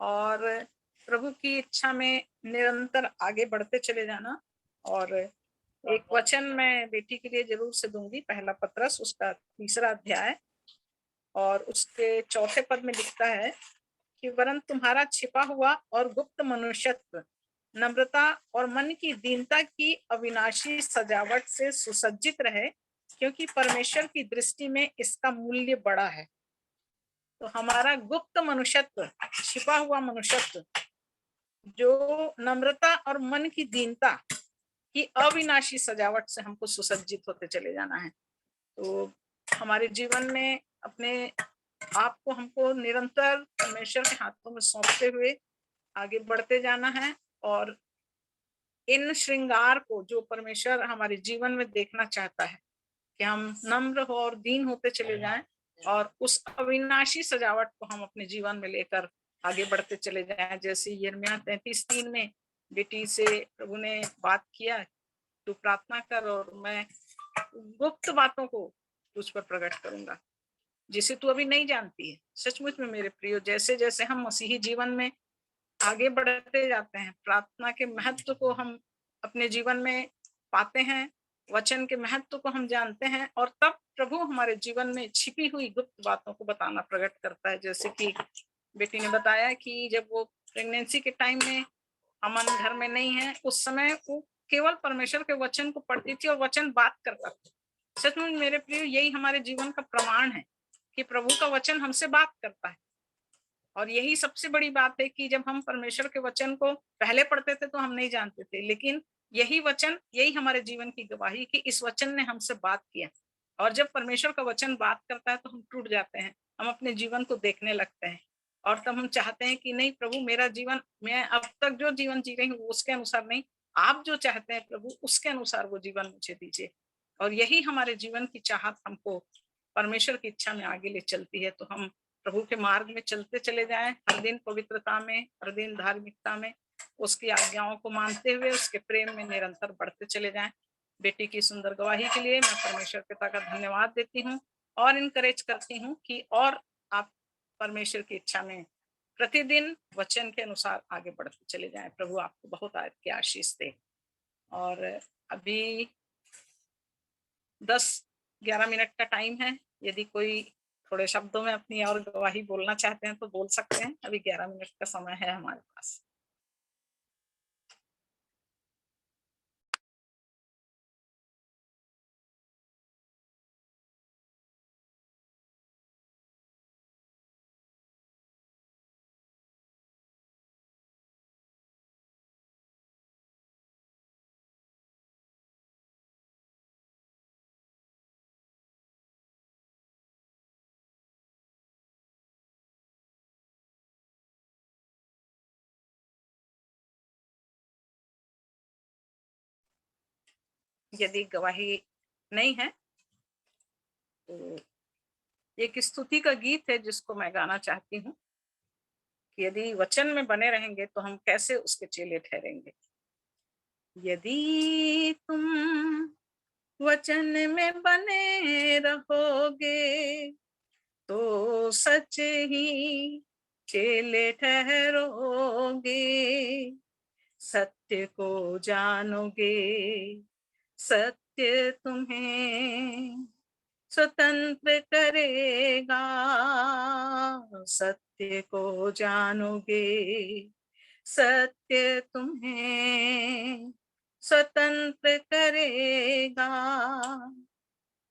और प्रभु की इच्छा में निरंतर आगे बढ़ते चले जाना। और एक वचन मैं बेटी के लिए जरूर से दूंगी, पहला पत्रस उसका 3 अध्याय और उसके 4 पद में लिखता है कि वरन तुम्हारा छिपा हुआ और गुप्त मनुष्यत्व नम्रता और मन की दीनता की अविनाशी सजावट से सुसज्जित रहे, क्योंकि परमेश्वर की दृष्टि में इसका मूल्य बड़ा है। तो हमारा गुप्त मनुष्यत्व, छिपा हुआ मनुष्यत्व, जो नम्रता और मन की दीनता की अविनाशी सजावट से हमको सुसज्जित होते चले जाना है। तो हमारे जीवन में अपने आप को हमको निरंतर परमेश्वर के हाथों में सौंपते हुए आगे बढ़ते जाना है। और इन श्रृंगार को जो परमेश्वर हमारे जीवन में देखना चाहता है कि हम नम्र हो और दीन होते चले जाएं, और उस अविनाशी सजावट को हम अपने जीवन में लेकर आगे बढ़ते चले जाएं। जैसे यिर्मयाह 33:3 में बेटी से प्रभु ने बात किया, तू प्रार्थना कर और मैं गुप्त बातों को तुझ पर प्रकट करूंगा जिसे तू अभी नहीं जानती है। सचमुच में मेरे प्रियो, जैसे जैसे हम मसीही जीवन में आगे बढ़ते जाते हैं, प्रार्थना के महत्व को हम अपने जीवन में पाते हैं, वचन के महत्व को हम जानते हैं, और तब प्रभु हमारे जीवन में छिपी हुई गुप्त बातों को बताना प्रकट करता है। जैसे कि बेटी ने बताया कि जब वो प्रेगनेंसी के टाइम में अमन घर में नहीं है, उस समय वो केवल परमेश्वर के वचन को पढ़ती थी और वचन बात करता था। सचमुच मेरे प्रिय, यही हमारे जीवन का प्रमाण है कि प्रभु का वचन हमसे बात करता है। और यही सबसे बड़ी बात है कि जब हम परमेश्वर के वचन को पहले पढ़ते थे तो हम नहीं जानते थे, लेकिन यही वचन, यही हमारे जीवन की गवाही कि इस वचन ने हमसे बात किया। और जब परमेश्वर का वचन बात करता है तो हम टूट जाते हैं, हम अपने जीवन को देखने लगते हैं, और तब हम चाहते हैं कि नहीं प्रभु, मेरा जीवन, मैं अब तक जो जीवन जी रही हूँ उसके अनुसार नहीं, आप जो चाहते हैं प्रभु उसके अनुसार वो जीवन मुझे दीजिए। और यही हमारे जीवन की चाहत हमको परमेश्वर की इच्छा में आगे ले चलती है। तो हम प्रभु के मार्ग में चलते चले जाएं, हर दिन पवित्रता में, हर दिन धार्मिकता में, उसकी आज्ञाओं को मानते हुए उसके प्रेम में निरंतर बढ़ते चले जाएं। बेटी की सुंदर गवाही के लिए मैं परमेश्वर पिता का धन्यवाद देती हूँ और इनकरेज करती हूँ कि और आप परमेश्वर की इच्छा में प्रतिदिन वचन के अनुसार आगे बढ़ते चले जाएं। प्रभु आपको बहुत की आशीष दे। और अभी 10-11 मिनट का टाइम है, यदि कोई थोड़े शब्दों में अपनी और गवाही बोलना चाहते हैं तो बोल सकते हैं। अभी 11 मिनट का समय है हमारे पास। यदि गवाही नहीं है तो एक स्तुति का गीत है जिसको मैं गाना चाहती हूँ कि यदि वचन में बने रहेंगे तो हम कैसे उसके चेले ठहरेंगे। यदि तुम वचन में बने रहोगे तो सच ही चेले ठहरोगे, सत्य को जानोगे, सत्य तुम्हें स्वतंत्र करेगा, सत्य को जानोगे, सत्य तुम्हें स्वतंत्र करेगा।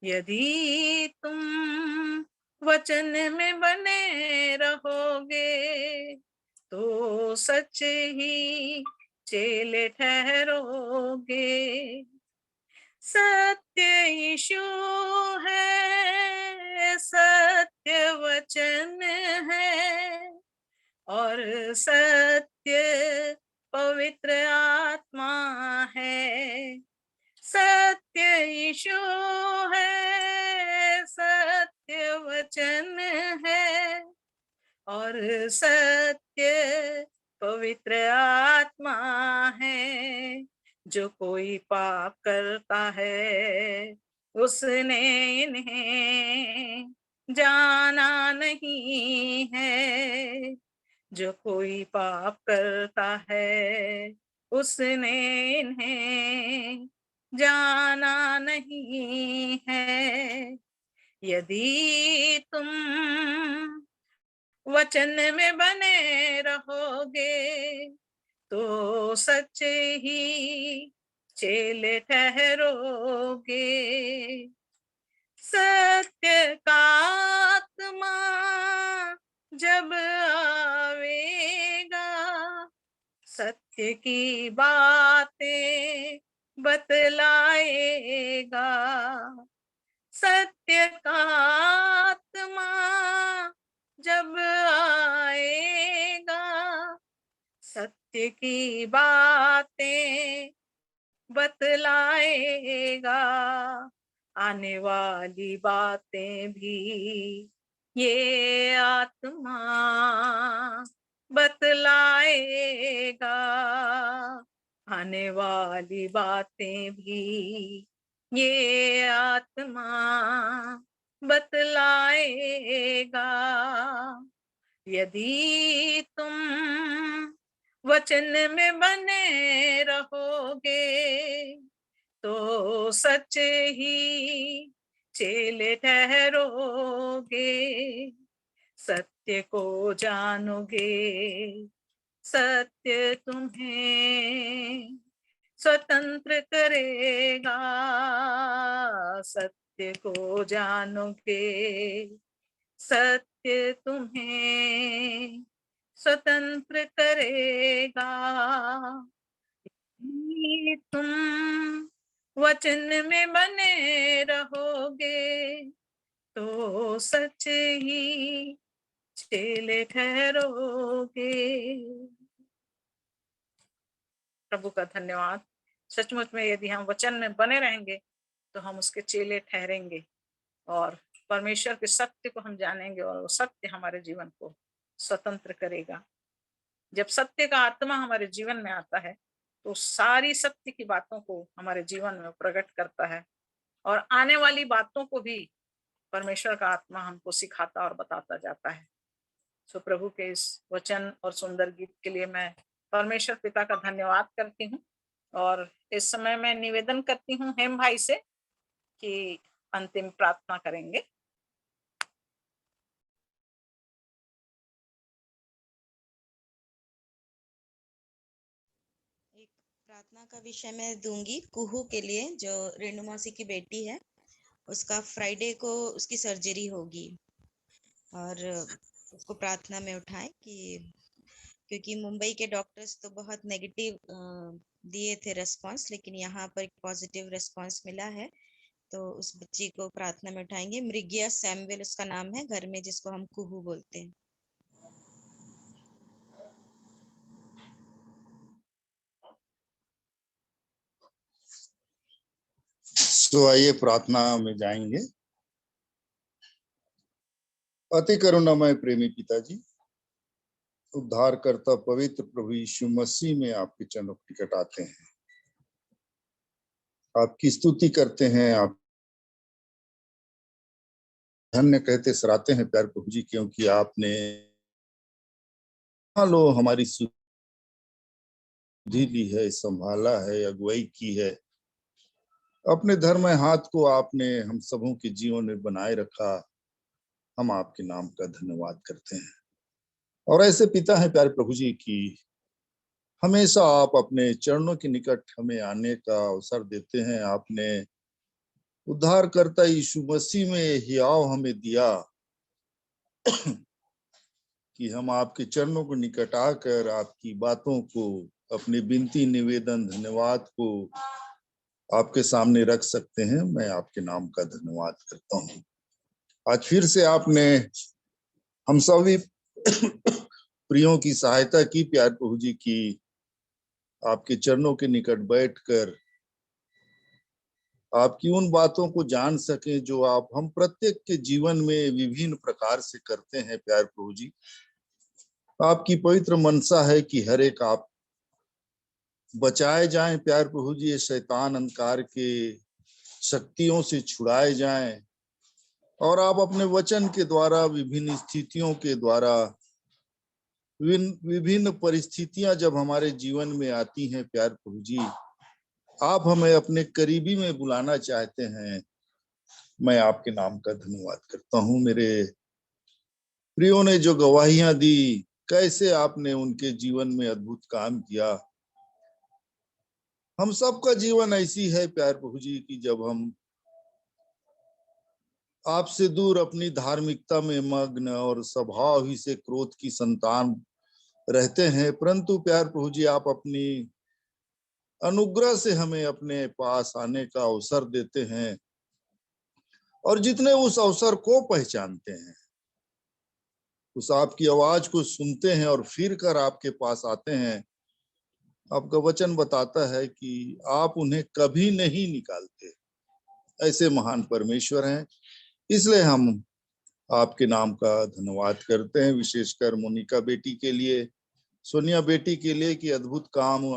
यदि तुम वचन में बने रहोगे तो सच ही चेले ठहरोगे। सत्य यीशु है, सत्य वचन है, और सत्य पवित्र आत्मा है। सत्य यीशु है, सत्य वचन है, और सत्य पवित्र आत्मा है। जो कोई पाप करता है उसने इन्हें जाना नहीं है। जो कोई पाप करता है उसने इन्हें जाना नहीं है। यदि तुम वचन में बने रहोगे तो सच्चे ही चेले ठहरोगे। सत्य का आत्मा जब आवेगा सत्य की बातें बतलाएगा। सत्य का आत्मा जब आएगा सत्य की बातें बतलाएगा। आने वाली बातें भी ये आत्मा बतलाएगा। आने वाली बातें भी ये आत्मा बतलाएगा। यदि तुम वचन में बने रहोगे तो सच्चे ही चेले ठहरोगे। सत्य को जानोगे सत्य तुम्हें स्वतंत्र करेगा। सत्य को जानोगे सत्य तुम्हें स्वतंत्र करेगा। यदि तुम वचन में बने रहोगे तो सच ही चेले ठहरोगे। प्रभु का धन्यवाद। सचमुच में यदि हम वचन में बने रहेंगे तो हम उसके चेले ठहरेंगे और परमेश्वर के सत्य को हम जानेंगे और वो सत्य हमारे जीवन को स्वतंत्र करेगा। जब सत्य का आत्मा हमारे जीवन में आता है तो सारी सत्य की बातों को हमारे जीवन में प्रकट करता है और आने वाली बातों को भी परमेश्वर का आत्मा हमको सिखाता और बताता जाता है। सो प्रभु के इस वचन और सुंदर गीत के लिए मैं परमेश्वर पिता का धन्यवाद करती हूँ और इस समय मैं निवेदन करती हूँ हेम भाई से कि अंतिम प्रार्थना करेंगे। एक प्रार्थना का विषय मैं दूंगी कुहू के लिए, जो रेणु मौसी की बेटी है। उसका फ्राइडे को उसकी सर्जरी होगी और उसको प्रार्थना में उठाएं कि क्योंकि मुंबई के डॉक्टर्स तो बहुत नेगेटिव दिए थे रेस्पॉन्स, लेकिन यहाँ पर एक पॉजिटिव रेस्पॉन्स मिला है, तो उस बच्ची को प्रार्थना में उठाएंगे। मृग्या सैमुअल उसका नाम है, घर में जिसको हम कुहू बोलते हैं। तो आइए प्रार्थना में जाएंगे। अति करुणामय प्रेमी पिताजी, उद्धारकर्ता पवित्र प्रभु यीशु मसीह में आपके चरणों के निकट आते हैं, आपकी स्तुति करते हैं, आप धन्य कहते सराहते हैं प्यारे प्रभु जी, क्योंकि आपने लो हमारी सुधि ली है, संभाला है, अगुवाई की है। अपने धर्म हाथ को आपने हम सबों के जीवन में बनाए रखा। हम आपके नाम का धन्यवाद करते हैं और ऐसे पिता हैं प्यारे प्रभु जी की हमेशा आप अपने चरणों के निकट हमें आने का अवसर देते हैं। आपने उद्धारकर्ता यीशु मसीह में हियाव हमें दिया कि हम आपके चरणों को निकट आकर आपकी बातों को, अपने विनती, निवेदन, धन्यवाद को आपके सामने रख सकते हैं। मैं आपके नाम का धन्यवाद करता हूँ। आज फिर से आपने हम सभी प्रियों की सहायता की प्यारे प्रभु जी की आपके चरणों के निकट बैठकर आपकी उन बातों को जान सके जो आप हम प्रत्येक के जीवन में विभिन्न प्रकार से करते हैं। प्यारे प्रभु जी, आपकी पवित्र मनसा है कि हर एक आप बचाए जाएं प्यारे प्रभु जी, शैतान अंधकार के शक्तियों से छुड़ाए जाएं और आप अपने वचन के द्वारा, विभिन्न स्थितियों के द्वारा विभिन्न परिस्थितियां जब हमारे जीवन में आती हैं प्यार प्रभु जी, आप हमें अपने करीबी में बुलाना चाहते हैं। मैं आपके नाम का धन्यवाद करता हूँ। मेरे प्रियों ने जो गवाहियां दी, कैसे आपने उनके जीवन में अद्भुत काम किया। हम सबका जीवन ऐसी है प्यार प्रभु जी कि जब हम आपसे दूर अपनी धार्मिकता में मग्न और स्वभाव ही से क्रोध की संतान रहते हैं, परंतु प्यार प्रभु जी आप अपनी अनुग्रह से हमें अपने पास आने का अवसर देते हैं, और जितने उस अवसर को पहचानते हैं, उस आपकी आवाज को सुनते हैं और फिर कर आपके पास आते हैं, आपका वचन बताता है कि आप उन्हें कभी नहीं निकालते। ऐसे महान परमेश्वर हैं, इसलिए हम आपके नाम का धन्यवाद करते हैं, विशेषकर मोनिका बेटी के लिए, सोनिया बेटी के लिए, कि अद्भुत काम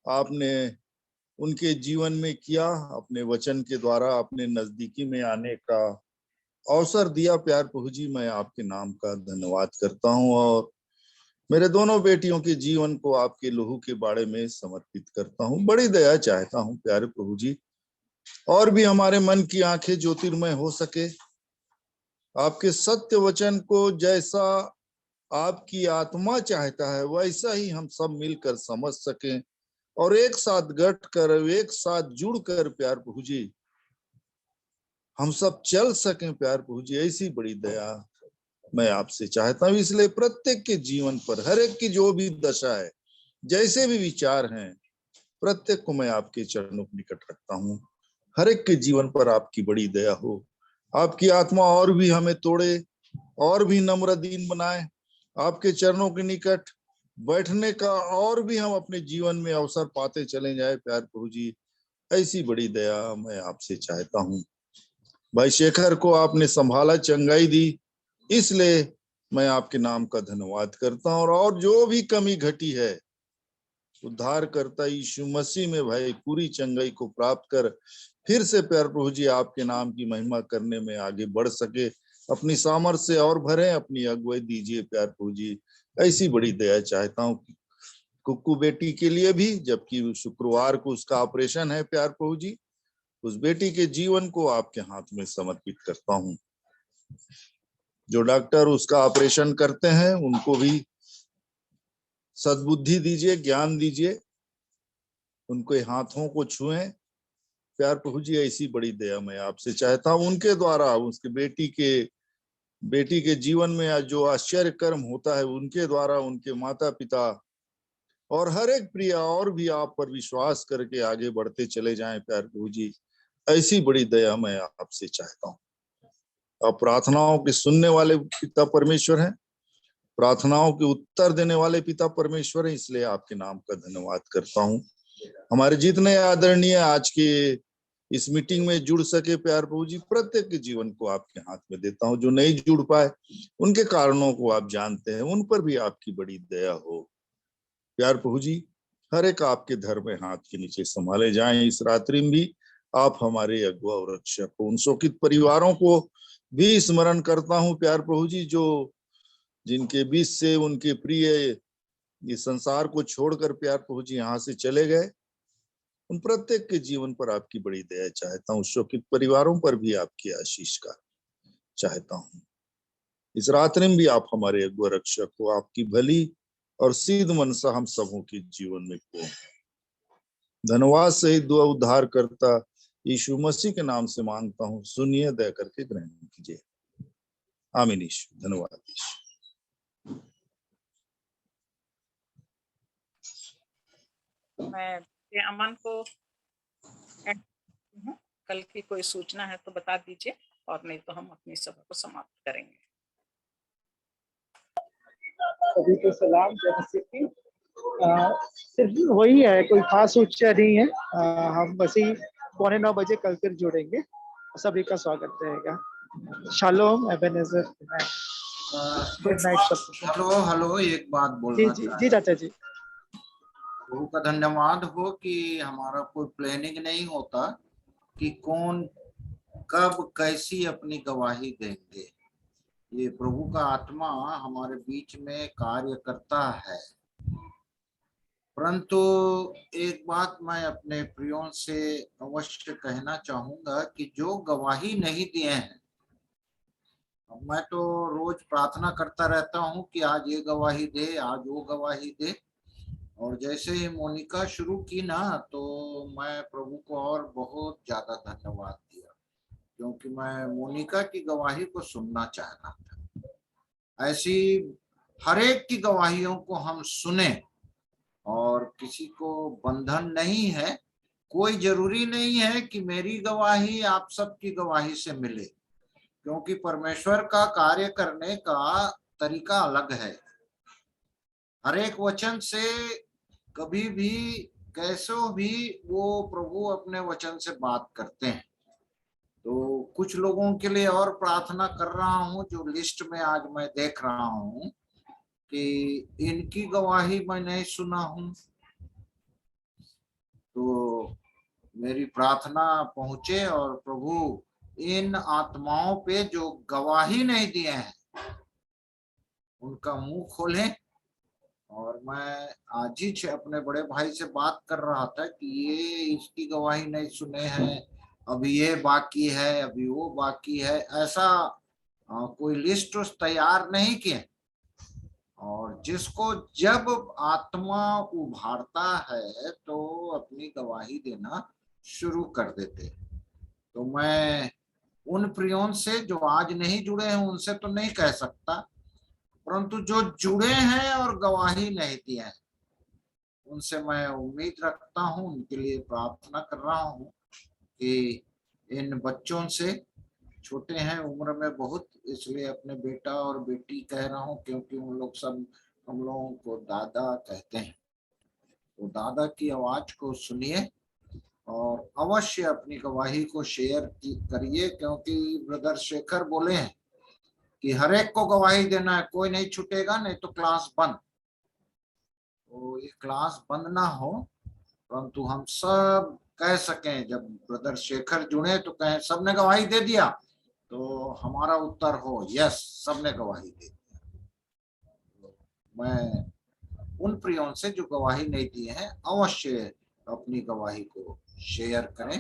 आपने उनके जीवन में किया, अपने वचन के द्वारा अपने नजदीकी में आने का अवसर दिया। प्यार प्रभु जी मैं आपके नाम का धन्यवाद करता हूं, और मेरे दोनों बेटियों के जीवन को आपके लहू के बारे में समर्पित करता हूं। बड़ी दया चाहता हूं प्यारे प्रभु जी, और भी हमारे मन की आंखें ज्योतिर्मय हो सके, आपके सत्य वचन को जैसा आपकी आत्मा चाहता है वैसा ही हम सब मिलकर समझ सकें, और एक साथ गठ कर, एक साथ जुड़ कर प्यार प्रभु जी हम सब चल सकें। प्यार प्रभु जी ऐसी बड़ी दया मैं आपसे चाहता हूँ। इसलिए प्रत्येक के जीवन पर, हर एक की जो भी दशा है, जैसे भी विचार हैं, प्रत्येक को मैं आपके चरणों के निकट रखता हूँ। हर एक के जीवन पर आपकी बड़ी दया हो, आपकी आत्मा और भी हमें तोड़े, और भी नम्र दीन बनाए, आपके चरणों के निकट बैठने का और भी हम अपने जीवन में अवसर पाते चले जाए। प्यार प्रभु जी ऐसी बड़ी दया मैं आपसे चाहता हूँ। भाई शेखर को आपने संभाला, चंगाई दी, इसलिए मैं आपके नाम का धन्यवाद करता हूँ। और जो भी कमी घटी है, उद्धार करता यीशु मसीह में भाई पूरी चंगाई को प्राप्त कर फिर से प्यार प्रभु जी आपके नाम की महिमा करने में आगे बढ़ सके। अपनी सामर्थ्य से और भरे, अपनी अगुवाई दीजिए प्यार प्रभु जी। ऐसी बड़ी दया चाहता हूँ कुक्कू बेटी के लिए भी, जबकि शुक्रवार को उसका ऑपरेशन है। प्यार प्रभु जी उस बेटी के जीवन को आपके हाथ में समर्पित करता हूँ। जो डॉक्टर उसका ऑपरेशन करते हैं उनको भी सद्बुद्धि दीजिए, ज्ञान दीजिए, उनके हाथों को छुएं। प्यार प्रभु जी ऐसी बड़ी दया मैं आपसे चाहता हूँ। उनके द्वारा उसके बेटी के जीवन में जो आश्चर्य कर्म होता है, उनके द्वारा उनके माता पिता और हर एक प्रिय और भी आप पर विश्वास करके आगे बढ़ते चले जाएं। प्यार प्रभु जी ऐसी बड़ी दया मैं आपसे चाहता हूँ। आप प्रार्थनाओं के सुनने वाले पिता परमेश्वर हैं, प्रार्थनाओं के उत्तर देने वाले पिता परमेश्वर हैं, इसलिए आपके नाम का धन्यवाद करता हूँ। हमारे जितने आदरणीय आज के इस मीटिंग में जुड़ सके, प्यार प्रभु जी प्रत्येक के जीवन को आपके हाथ में देता हूँ। जो नहीं जुड़ पाए उनके कारणों को आप जानते हैं, उन पर भी आपकी बड़ी दया हो। प्यार प्रभु जी हर एक आपके धर्म में हाथ के नीचे संभाले जाएं। इस रात्रि में भी आप हमारे अगुआ और रक्षक हो। उन शोकित परिवारों को भी स्मरण करता हूँ प्यार प्रभु जी, जो जिनके बीच से उनके प्रिय इस संसार को छोड़कर प्यार प्रभु जी यहाँ से चले गए, उन प्रत्येक के जीवन पर आपकी बड़ी दया चाहता हूँ। शोकित परिवारों पर भी आपकी आशीष का चाहता हूँ। इस रात्रि में भी आप हमारे अगुआ रक्षक हो। आपकी भली और सिद्ध मनसा हम सबों के जीवन में हो। धन्यवाद सहित दुआ उद्धार करता यीशु मसीह के नाम से मांगता हूँ, सुनिए, दया करके ग्रहण कीजिए। आमीन। यीशु धन्यवाद। मैं अमन को कल की कोई सूचना है तो बता दीजिए, और नहीं तो हम अपनी सभा को समाप्त करेंगे। सभी को सलाम, जय मसीह की। सिर्फ वही है, कोई खास सूचना नहीं है। हम बस ही 8:45 बजे कल फिर जुड़ेंगे। सभी का स्वागत रहेगा। शालोम, एबेनेज़र, गुड नाइट सबको। हेलो एक बात बोलना जी चाचा जी। प्रभु का धन्यवाद हो कि हमारा कोई प्लानिंग नहीं होता कि कौन कब कैसी अपनी गवाही देंगे। ये प्रभु का आत्मा हमारे बीच में कार्य करता है। परंतु एक बात मैं अपने प्रियों से अवश्य कहना चाहूंगा कि जो गवाही नहीं दिए हैं, मैं तो रोज प्रार्थना करता रहता हूँ कि आज ये गवाही दे, आज वो गवाही दे। और जैसे ही मोनिका शुरू की ना, तो मैं प्रभु को और बहुत ज्यादा धन्यवाद दिया, क्योंकि मैं मोनिका की गवाही को सुनना चाह रहा था। ऐसी हर एक की गवाहियों को हम सुने, और किसी को बंधन नहीं है। कोई जरूरी नहीं है कि मेरी गवाही आप सबकी गवाही से मिले, क्योंकि परमेश्वर का कार्य करने का तरीका अलग है। हर एक वचन से कभी भी कैसो भी वो प्रभु अपने वचन से बात करते हैं। तो कुछ लोगों के लिए और प्रार्थना कर रहा हूँ जो लिस्ट में आज मैं देख रहा हूँ कि इनकी गवाही मैं नहीं सुना हूँ। तो मेरी प्रार्थना पहुंचे और प्रभु इन आत्माओं पे जो गवाही नहीं दिए हैं उनका मुंह खोलें। और मैं आज ही अपने बड़े भाई से बात कर रहा था कि ये इसकी गवाही नहीं सुने हैं, अभी ये बाकी है, अभी वो बाकी है, ऐसा कोई लिस्ट तैयार नहीं किए। और जिसको जब आत्मा उभारता है तो अपनी गवाही देना शुरू कर देते। तो मैं उन प्रियों से जो आज नहीं जुड़े हैं उनसे तो नहीं कह सकता, परंतु जो जुड़े हैं और गवाही नहीं दी है उनसे मैं उम्मीद रखता हूं, उनके लिए प्रार्थना कर रहा हूं कि इन बच्चों से, छोटे हैं उम्र में बहुत, इसलिए अपने बेटा और बेटी कह रहा हूं क्योंकि उन लोग सब हम लोगों को दादा कहते हैं। तो दादा की आवाज को सुनिए और अवश्य अपनी गवाही को शेयर करिए, क्योंकि ब्रदर शेखर बोले हैं कि हर एक को गवाही देना है, कोई नहीं छूटेगा, नहीं तो क्लास बंद। तो ये क्लास बंद ना हो, परंतु हम सब कह सकें, जब ब्रदर शेखर जुड़े तो कहें सबने गवाही दे दिया, तो हमारा उत्तर हो यस, सबने गवाही दे दिया। मैं उन प्रियों से जो गवाही नहीं दी है अवश्य अपनी गवाही को शेयर करें।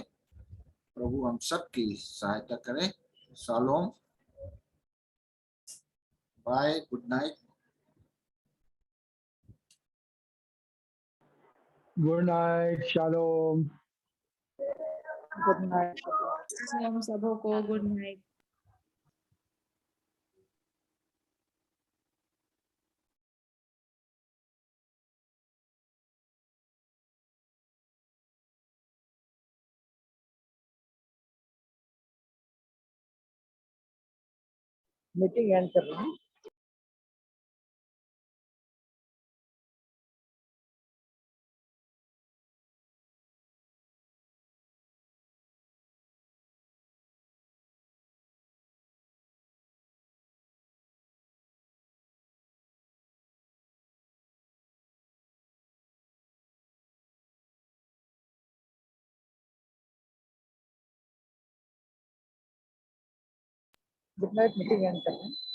प्रभु हम सब की सहायता करें। Shalom, bye, good night. Good night, shalom. Good night. हम सबों को गुड नाइट। मीटिंग एंड कर रहे हैं। गुड नाइट, मीटिंग एंड कर रहे हैं।